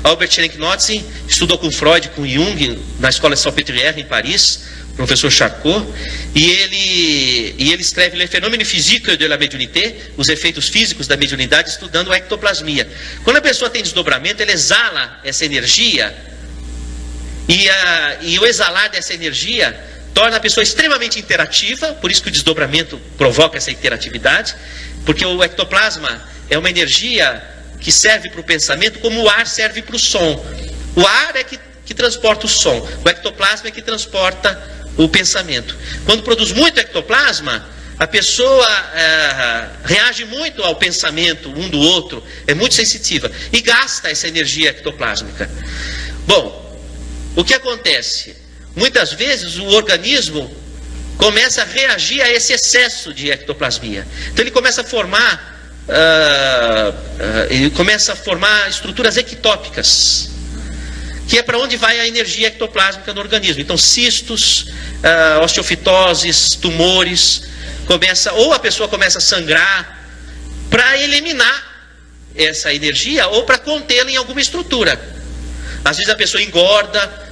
Albert Schrenck-Notzing estudou com Freud, com Jung, na escola de Salpêtrière, em Paris, professor Charcot, e ele escreve Le Phénomène physique de la médiumnité, os efeitos físicos da mediunidade, estudando a ectoplasmia. Quando a pessoa tem desdobramento, ela exala essa energia, e o exalar dessa energia torna a pessoa extremamente interativa, por isso que o desdobramento provoca essa interatividade, porque o ectoplasma é uma energia que serve para o pensamento como o ar serve para o som. O ar é que transporta o som, o ectoplasma é que transporta o pensamento. Quando produz muito ectoplasma, a pessoa reage muito ao pensamento um do outro, é muito sensitiva e gasta essa energia ectoplásmica. Bom, o que acontece? Muitas vezes o organismo começa a reagir a esse excesso de ectoplasmia. Então ele começa a formar estruturas ectópicas, que é para onde vai a energia ectoplásmica no organismo. Então cistos, osteofitoses, tumores, ou a pessoa começa a sangrar para eliminar essa energia ou para contê-la em alguma estrutura. Às vezes a pessoa engorda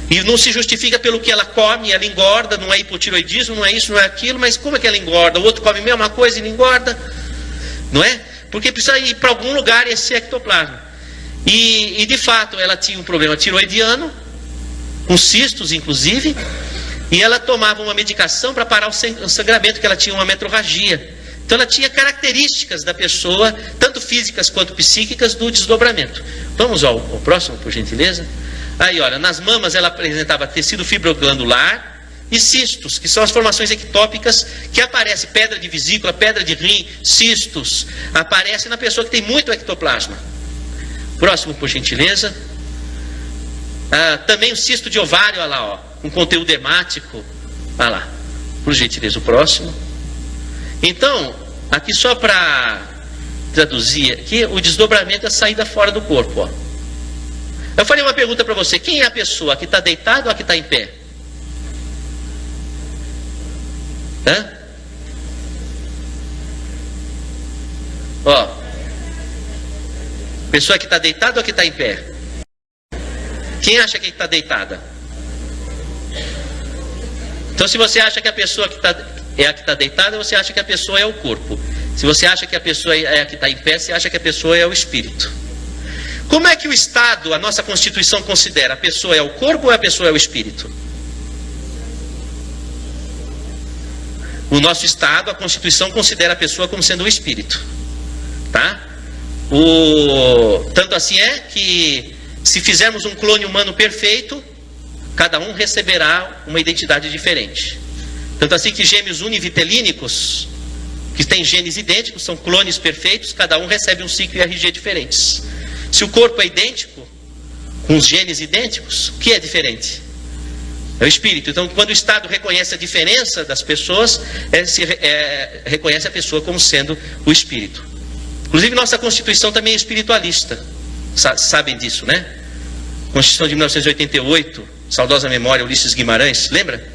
e não se justifica pelo que ela come, ela engorda, não é hipotiroidismo, não é isso, não é aquilo, mas como é que ela engorda? O outro come a mesma coisa e não engorda. Não é? Porque precisa ir para algum lugar esse ectoplasma. E de fato ela tinha um problema tiroidiano, com cistos inclusive, e ela tomava uma medicação para parar o sangramento, que ela tinha uma metrorragia. Então ela tinha características da pessoa, tanto físicas quanto psíquicas, do desdobramento. Vamos ao próximo, por gentileza. Aí olha, nas mamas ela apresentava tecido fibroglandular e cistos, que são as formações ectópicas que aparecem, pedra de vesícula, pedra de rim, cistos, aparecem na pessoa que tem muito ectoplasma. Próximo, por gentileza. Também o cisto de ovário, olha lá, ó, com conteúdo hemático, olha lá, por gentileza, o próximo. Então, aqui só para traduzir, aqui o desdobramento é a saída fora do corpo, ó. Eu falei uma pergunta para você: quem é a pessoa? A que está deitada ou a que está em pé? Ó, pessoa que está deitada ou que está em pé? Quem acha que está deitada? Então, se você acha que a pessoa é a que está deitada, você acha que a pessoa é o corpo. Se você acha que a pessoa é a que está em pé, você acha que a pessoa é o espírito. Como é que o Estado, a nossa Constituição, considera? A pessoa é o corpo ou a pessoa é o espírito? O nosso Estado, a Constituição, considera a pessoa como sendo o espírito. Tá? Tanto assim é que, se fizermos um clone humano perfeito, cada um receberá uma identidade diferente. Tanto assim que gêmeos univitelínicos, que têm genes idênticos, são clones perfeitos, cada um recebe um ciclo e RG diferentes. Se o corpo é idêntico, com os genes idênticos, o que é diferente? É o espírito. Então, quando o Estado reconhece a diferença das pessoas, reconhece a pessoa como sendo o espírito. Inclusive, nossa Constituição também é espiritualista. Sabem disso, né? Constituição de 1988, saudosa memória, Ulisses Guimarães, lembra?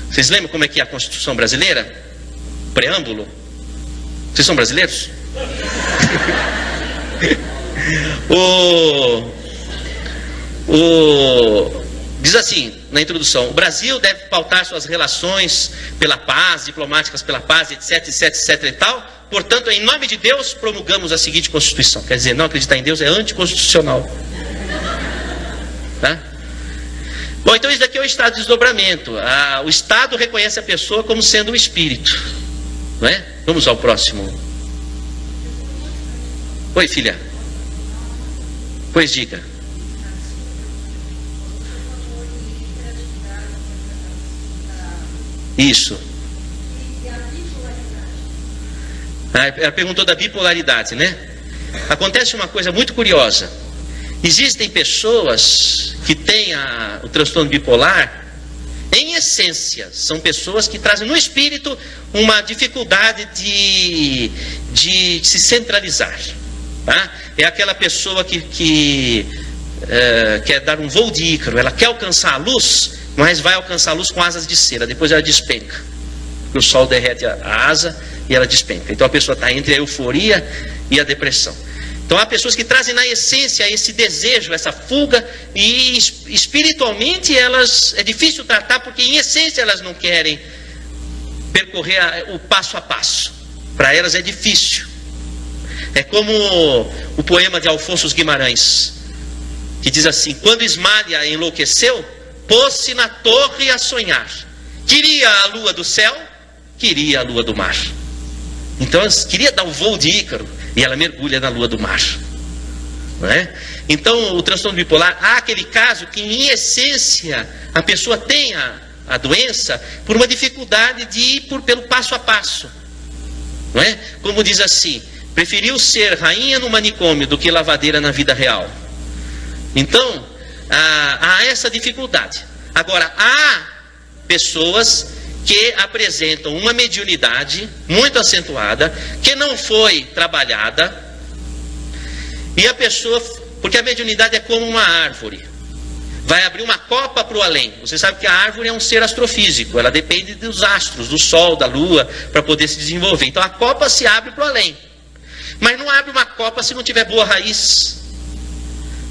Vocês lembram como é que é a Constituição brasileira? Preâmbulo. Vocês são brasileiros? Diz assim na introdução: o Brasil deve pautar suas relações pela paz, diplomáticas pela paz, etc, etc, etc e tal. Portanto, em nome de Deus, promulgamos a seguinte Constituição. Quer dizer, não acreditar em Deus é anticonstitucional. Tá? Bom, então isso daqui é o estado de desdobramento. O Estado reconhece a pessoa como sendo um espírito. Não é? Vamos ao próximo. Oi, filha. Pois diga. Isso. Ela perguntou da bipolaridade, né? Acontece uma coisa muito curiosa. Existem pessoas que têm o transtorno bipolar, em essência, são pessoas que trazem no espírito uma dificuldade de se centralizar. Tá? É aquela pessoa que quer dar um voo de Ícaro, ela quer alcançar a luz, mas vai alcançar a luz com asas de cera, depois ela despenca. Porque o sol derrete a asa e ela despenca. Então a pessoa está entre a euforia e a depressão. Então há pessoas que trazem na essência esse desejo, essa fuga, e espiritualmente elas é difícil tratar, porque em essência elas não querem percorrer o passo a passo. Para elas é difícil. É como o poema de Alfonso Guimarães, que diz assim: quando Ismália enlouqueceu, pôs-se na torre a sonhar. Queria a lua do céu, queria a lua do mar. Então ela queria dar o voo de Ícaro, e ela mergulha na lua do mar. Não é? Então o transtorno bipolar, há aquele caso que em essência a pessoa tem a doença por uma dificuldade de ir pelo passo a passo. Não é? Como diz assim: preferiu ser rainha no manicômio do que lavadeira na vida real. Então há essa dificuldade. Agora, há pessoas que apresentam uma mediunidade muito acentuada, que não foi trabalhada, e a pessoa, porque a mediunidade é como uma árvore, vai abrir uma copa para o além. Você sabe que a árvore é um ser astrofísico, ela depende dos astros, do sol, da lua, para poder se desenvolver. Então a copa se abre para o além, mas não abre uma copa se não tiver boa raiz.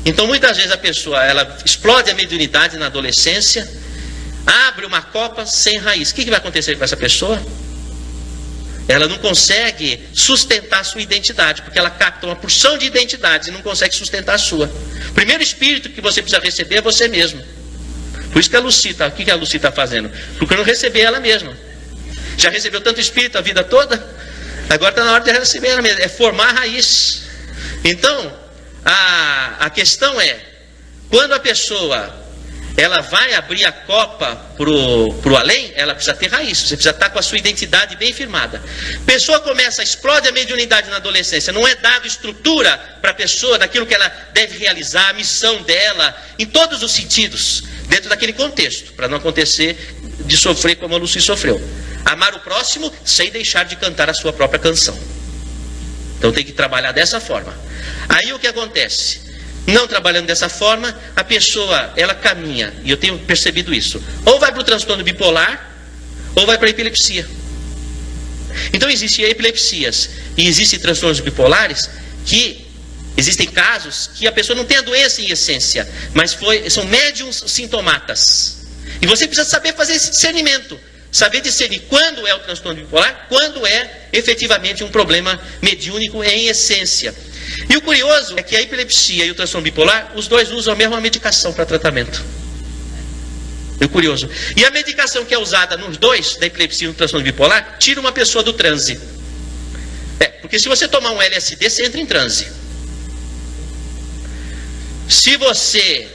Então muitas vezes a pessoa, ela explode a mediunidade na adolescência, abre uma copa sem raiz. O que vai acontecer com essa pessoa? Ela não consegue sustentar a sua identidade, porque ela capta uma porção de identidades e não consegue sustentar a sua. O primeiro espírito que você precisa receber é você mesmo. Por isso que a Lucy o que a Lucy está fazendo? Procurando receber ela mesma. Já recebeu tanto espírito a vida toda? Agora está na hora de receber ela mesma. É formar a raiz. Então, a questão é, quando a pessoa ela vai abrir a copa pro além, ela precisa ter raiz, você precisa estar com a sua identidade bem firmada. Pessoa começa, explode a mediunidade na adolescência, não é dado estrutura para a pessoa daquilo que ela deve realizar, a missão dela, em todos os sentidos, dentro daquele contexto, para não acontecer de sofrer como a Lucy sofreu. Amar o próximo sem deixar de cantar a sua própria canção. Então tem que trabalhar dessa forma. Aí o que acontece? Não trabalhando dessa forma, a pessoa, ela caminha, e eu tenho percebido isso, ou vai para o transtorno bipolar, ou vai para a epilepsia. Então existem epilepsias, e existem transtornos bipolares, que existem casos que a pessoa não tem a doença em essência, mas são médiums sintomatas. E você precisa saber fazer esse discernimento, saber discernir quando é o transtorno bipolar, quando é efetivamente um problema mediúnico em essência. E o curioso é que a epilepsia e o transtorno bipolar, os dois usam a mesma medicação para tratamento. É curioso. E a medicação que é usada nos dois, da epilepsia e do transtorno bipolar, tira uma pessoa do transe. Porque se você tomar um LSD, você entra em transe. Se você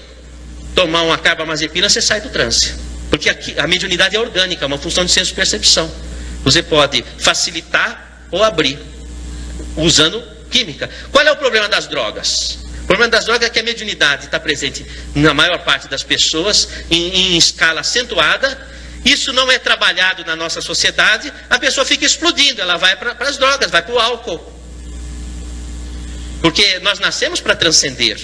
tomar uma carbamazepina, você sai do transe. Porque aqui, a mediunidade é orgânica, é uma função de senso-percepção. Você pode facilitar ou abrir, usando química. Qual é o problema das drogas? O problema das drogas é que a mediunidade está presente na maior parte das pessoas, em escala acentuada. Isso não é trabalhado na nossa sociedade. A pessoa fica explodindo, ela vai para as drogas, vai para o álcool. Porque nós nascemos para transcender.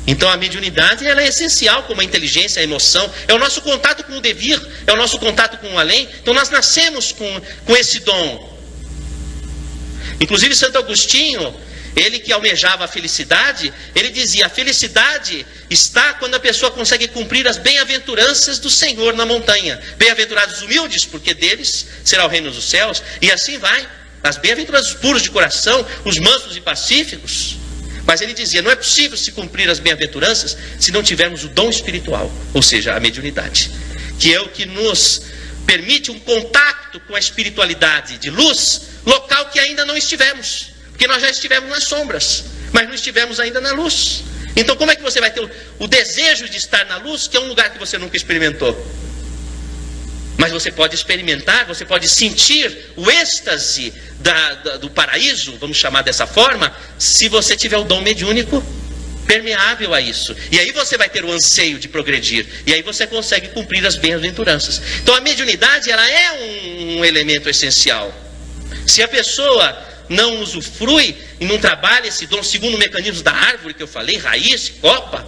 Então a mediunidade ela é essencial como a inteligência, a emoção, é o nosso contato com o devir, é o nosso contato com o além. Então nós nascemos com esse dom. Inclusive Santo Agostinho, ele que almejava a felicidade, ele dizia: a felicidade está quando a pessoa consegue cumprir as bem-aventuranças do Senhor na montanha. Bem-aventurados os humildes, porque deles será o reino dos céus. E assim vai, as bem-aventuranças puros de coração, os mansos e pacíficos. Mas ele dizia: não é possível se cumprir as bem-aventuranças se não tivermos o dom espiritual, ou seja, a mediunidade, que é o que nos permite um contato com a espiritualidade de luz, local que ainda não estivemos, porque nós já estivemos nas sombras, mas não estivemos ainda na luz. Então como é que você vai ter o desejo de estar na luz, que é um lugar que você nunca experimentou? Mas você pode experimentar, você pode sentir o êxtase do paraíso, vamos chamar dessa forma, se você tiver o dom mediúnico permeável a isso. E aí você vai ter o anseio de progredir. E aí você consegue cumprir as bem-aventuranças. Então a mediunidade, ela é um elemento essencial. Se a pessoa não usufrui e não trabalha esse dom segundo o mecanismo da árvore que eu falei, raiz, copa,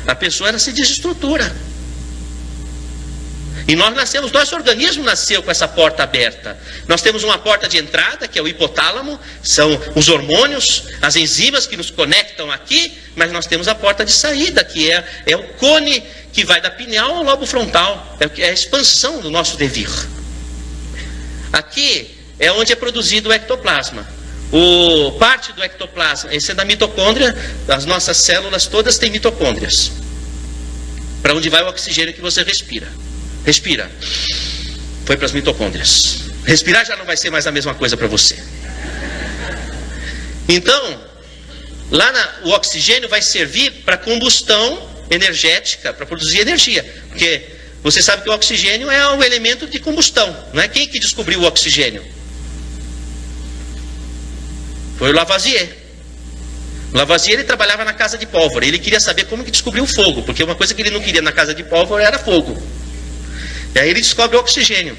a pessoa ela se desestrutura. E nós nascemos, nosso organismo nasceu com essa porta aberta. Nós temos uma porta de entrada, que é o hipotálamo, são os hormônios, as enzimas que nos conectam aqui, mas nós temos a porta de saída, que é o cone que vai da pineal ao lobo frontal, é a expansão do nosso devir. Aqui é onde é produzido o ectoplasma. Parte do ectoplasma, esse é da mitocôndria, as nossas células todas têm mitocôndrias, para onde vai o oxigênio que você respira. Respira. Foi para as mitocôndrias. Respirar já não vai ser mais a mesma coisa para você. Então, o oxigênio vai servir para combustão energética, para produzir energia. Porque você sabe que o oxigênio é o elemento de combustão, não é? Quem que descobriu o oxigênio? Foi o Lavoisier. O Lavoisier, ele trabalhava na casa de pólvora. Ele queria saber como que descobriu o fogo, porque uma coisa que ele não queria na casa de pólvora era fogo. E aí ele descobre o oxigênio.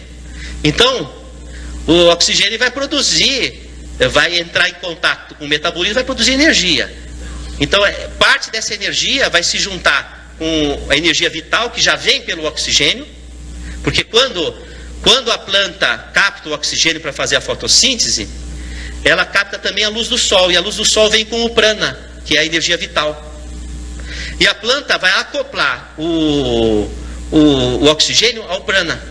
Então, o oxigênio vai produzir, vai entrar em contato com o metabolismo, vai produzir energia. Então, parte dessa energia vai se juntar com a energia vital, que já vem pelo oxigênio, porque quando a planta capta o oxigênio para fazer a fotossíntese, ela capta também a luz do sol, e a luz do sol vem com o prana, que é a energia vital. E a planta vai acoplar o oxigênio ao prana.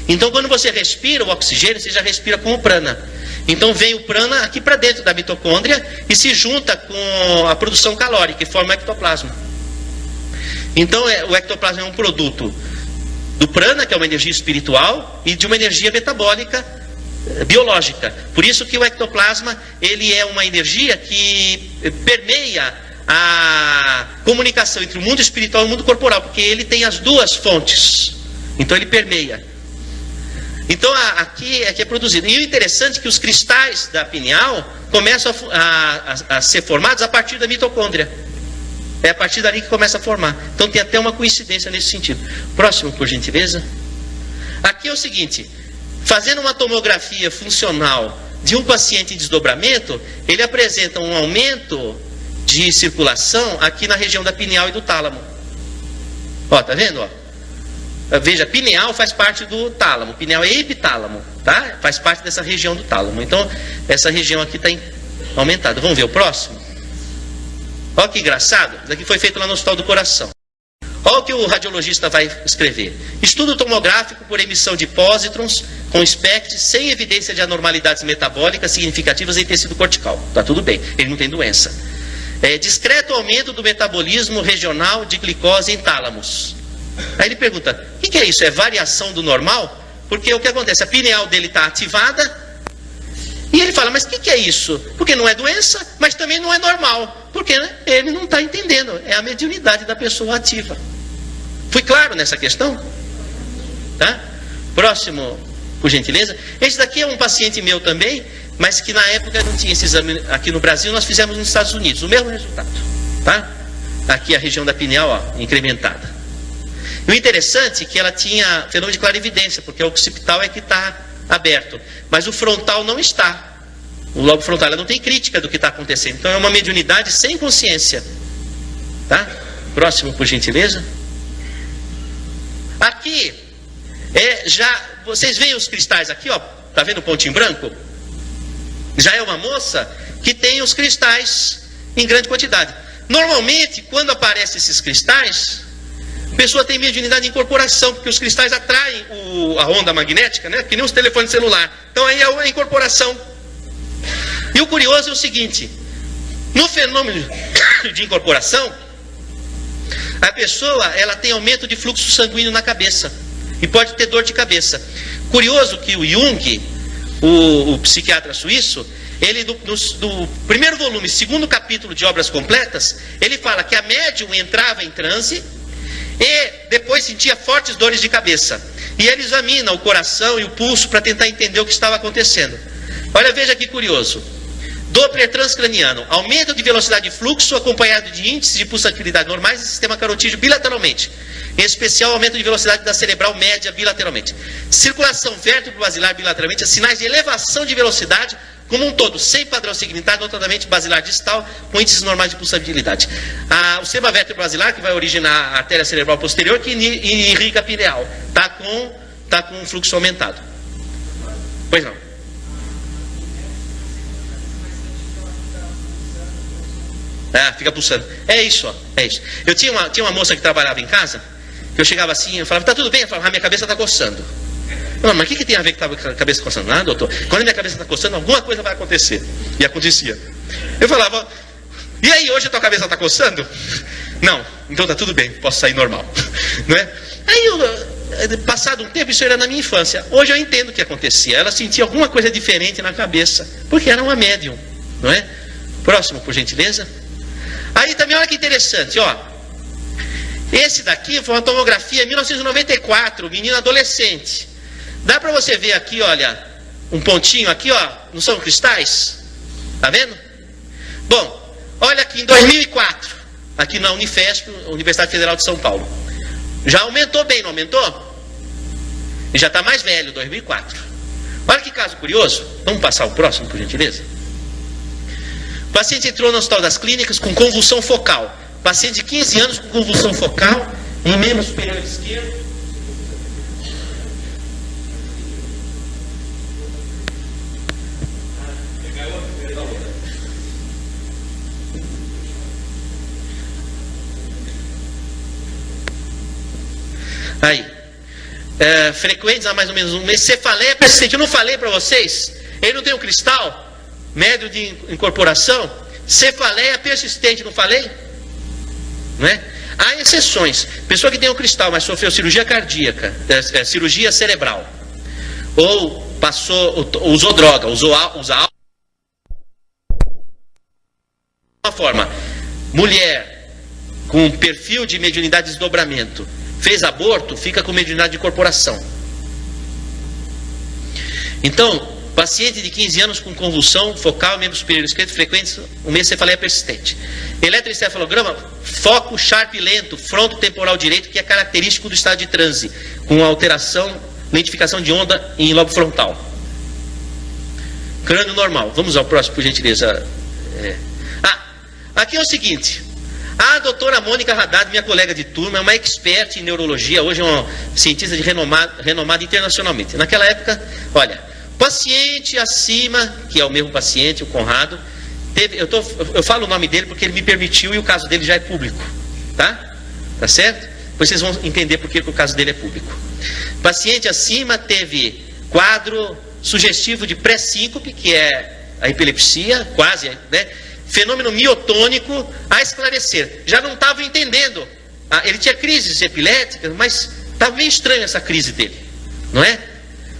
Então quando você respira o oxigênio, você já respira com o prana. Então vem o prana aqui para dentro da mitocôndria e se junta com a produção calórica e forma o ectoplasma. Então o ectoplasma é um produto do prana, que é uma energia espiritual, e de uma energia metabólica biológica. Por isso que o ectoplasma, ele é uma energia que permeia a comunicação entre o mundo espiritual e o mundo corporal, porque ele tem as duas fontes. Então ele permeia. Então aqui é produzido. E o interessante é que os cristais da pineal começam a ser formados a partir da mitocôndria. É a partir dali que começa a formar. Então tem até uma coincidência nesse sentido. Próximo, por gentileza. Aqui é o seguinte: fazendo uma tomografia funcional de um paciente em desdobramento, ele apresenta um aumento de circulação aqui na região da pineal e do tálamo. Ó, tá vendo? Ó? Veja, pineal faz parte do tálamo, pineal é epitálamo, tá? Faz parte dessa região do tálamo. Então, essa região aqui está aumentada. Vamos ver o próximo? Olha que engraçado. Isso aqui foi feito lá no Hospital do Coração. Olha o que o radiologista vai escrever: estudo tomográfico por emissão de pósitrons com SPECT sem evidência de anormalidades metabólicas significativas em tecido cortical. Tá tudo bem, ele não tem doença. Discreto aumento do metabolismo regional de glicose em tálamos. Aí ele pergunta: o que é isso? É variação do normal? Porque o que acontece? A pineal dele está ativada. E ele fala: mas o que é isso? Porque não é doença, mas também não é normal. Porque ele não está entendendo. É a mediunidade da pessoa ativa. Fui claro nessa questão? Tá? Próximo, por gentileza. Esse daqui é um paciente meu também, mas que na época não tinha esse exame aqui no Brasil. Nós fizemos nos Estados Unidos, o mesmo resultado. Tá? Aqui a região da pineal, ó, incrementada. E o interessante é que ela tinha fenômeno de clarividência, porque o occipital é que está aberto, mas o frontal não está. O lobo frontal, ela não tem crítica do que está acontecendo. Então é uma mediunidade sem consciência, tá? Próximo, por gentileza. Aqui, vocês veem os cristais aqui, ó. Tá vendo o pontinho branco? Já é uma moça que tem os cristais em grande quantidade. Normalmente, quando aparecem esses cristais, a pessoa tem mediunidade de incorporação, porque os cristais atraem a onda magnética, né? Que nem os telefones celular. Então aí é a incorporação. E o curioso é o seguinte: no fenômeno de incorporação, a pessoa ela tem aumento de fluxo sanguíneo na cabeça e pode ter dor de cabeça. Curioso que o Jung, o psiquiatra suíço, ele do primeiro volume, segundo capítulo de Obras Completas, ele fala que a médium entrava em transe e depois sentia fortes dores de cabeça. E ele examina o coração e o pulso para tentar entender o que estava acontecendo. Olha, veja que curioso. Doppler transcraniano, aumento de velocidade de fluxo acompanhado de índices de pulsatilidade normais e sistema carotídeo bilateralmente. Em especial, aumento de velocidade da cerebral média bilateralmente. Circulação vértebro-basilar bilateralmente, sinais de elevação de velocidade como um todo, sem padrão segmentado, notadamente basilar distal, com índices normais de pulsabilidade. O sistema vértebro-basilar, que vai originar a artéria cerebral posterior, que irriga a pineal, está com um fluxo aumentado. Pois não. Fica pulsando. É isso, ó. É isso. Eu tinha uma moça que trabalhava em casa, que eu chegava assim, eu falava, tá tudo bem? Eu falava, minha cabeça está coçando. Não, mas o que tem a ver com a cabeça coçando? Ah, doutor, quando a minha cabeça está coçando, alguma coisa vai acontecer. E acontecia. Eu falava, e aí, hoje a tua cabeça está coçando? Não, então tá tudo bem, posso sair normal. Não é? Aí, passado um tempo, isso era na minha infância. Hoje eu entendo o que acontecia. Ela sentia alguma coisa diferente na cabeça, porque era uma médium. Não é? Próximo, por gentileza. Aí também, olha que interessante, ó. Esse daqui foi uma tomografia em 1994, menino adolescente. Dá para você ver aqui, olha, um pontinho aqui, ó, não são cristais? Tá vendo? Bom, olha aqui em 2004, aqui na Unifesp, Universidade Federal de São Paulo. Já aumentou bem, não aumentou? E já está mais velho, 2004. Olha que caso curioso. Vamos passar o próximo, por gentileza? O paciente entrou no Hospital das Clínicas com convulsão focal. Paciente de 15 anos com convulsão focal em membro superior esquerdo. Aí, frequentes há mais ou menos um mês. Cefaleia persistente. Eu não falei para vocês? Ele não tem um cristal médio de incorporação? Cefaleia persistente, não falei? Não é? Há exceções. Pessoa que tem um cristal, mas sofreu cirurgia cardíaca, cirurgia cerebral, ou usou droga, usou álcool. Uma forma, mulher com perfil de mediunidade de desdobramento, fez aborto, fica com mediunidade de incorporação. Então, paciente de 15 anos com convulsão focal, membro superior esquerdo, frequente, cefaleia persistente. Eletroencefalograma, foco sharp lento, fronto temporal direito, que é característico do estado de transe, com alteração, lentificação de onda em lobo frontal. Crânio normal. Vamos ao próximo, por gentileza. Aqui é o seguinte. A doutora Mônica Haddad, minha colega de turma, é uma expert em neurologia, hoje é uma cientista de renomada internacionalmente. Naquela época, olha, paciente acima, que é o mesmo paciente, o Conrado, eu falo o nome dele porque ele me permitiu e o caso dele já é público, tá? Tá certo? Depois vocês vão entender por que o caso dele é público. Paciente acima teve quadro sugestivo de pré-síncope, que é a epilepsia, quase, né? Fenômeno miotônico a esclarecer. Já não estava entendendo. Ele tinha crises epiléticas, mas estava meio estranho essa crise dele, não é?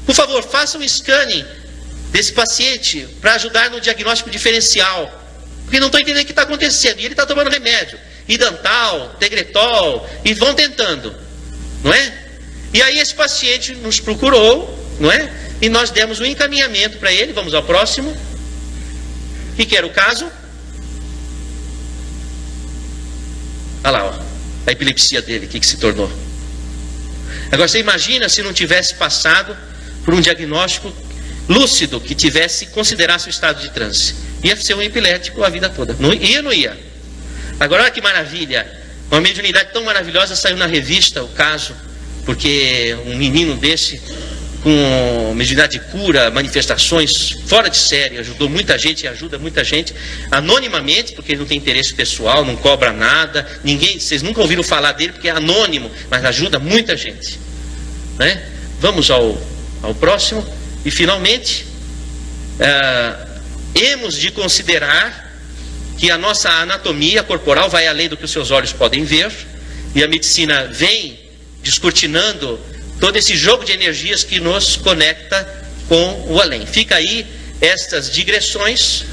Por favor, faça um scanning desse paciente para ajudar no diagnóstico diferencial, porque não estou entendendo o que está acontecendo. E ele está tomando remédio, Idantal, Tegretol, e vão tentando, não é? E aí esse paciente nos procurou, não é? E nós demos um encaminhamento para ele. Vamos ao próximo. O que era o caso? Olha lá, ó, a epilepsia dele, o que se tornou. Agora você imagina se não tivesse passado por um diagnóstico lúcido, que considerasse o estado de transe. Ia ser um epilético a vida toda. Não ia, não ia. Agora olha que maravilha. Uma mediunidade tão maravilhosa, saiu na revista o caso, porque um menino desse, com mediunidade de cura, manifestações fora de série, ajudou muita gente e ajuda muita gente, anonimamente, porque ele não tem interesse pessoal, não cobra nada, ninguém, vocês nunca ouviram falar dele, porque é anônimo, mas ajuda muita gente, né? Vamos ao próximo. E finalmente, hemos de considerar que a nossa anatomia corporal vai além do que os seus olhos podem ver, e a medicina vem descortinando todo esse jogo de energias que nos conecta com o além. Fica aí estas digressões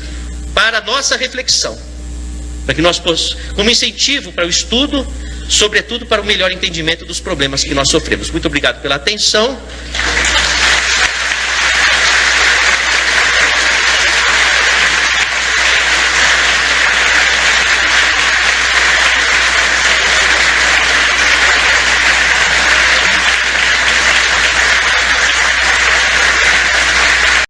para a nossa reflexão, para que nós possamos, como incentivo para o estudo, sobretudo para o melhor entendimento dos problemas que nós sofremos. Muito obrigado pela atenção.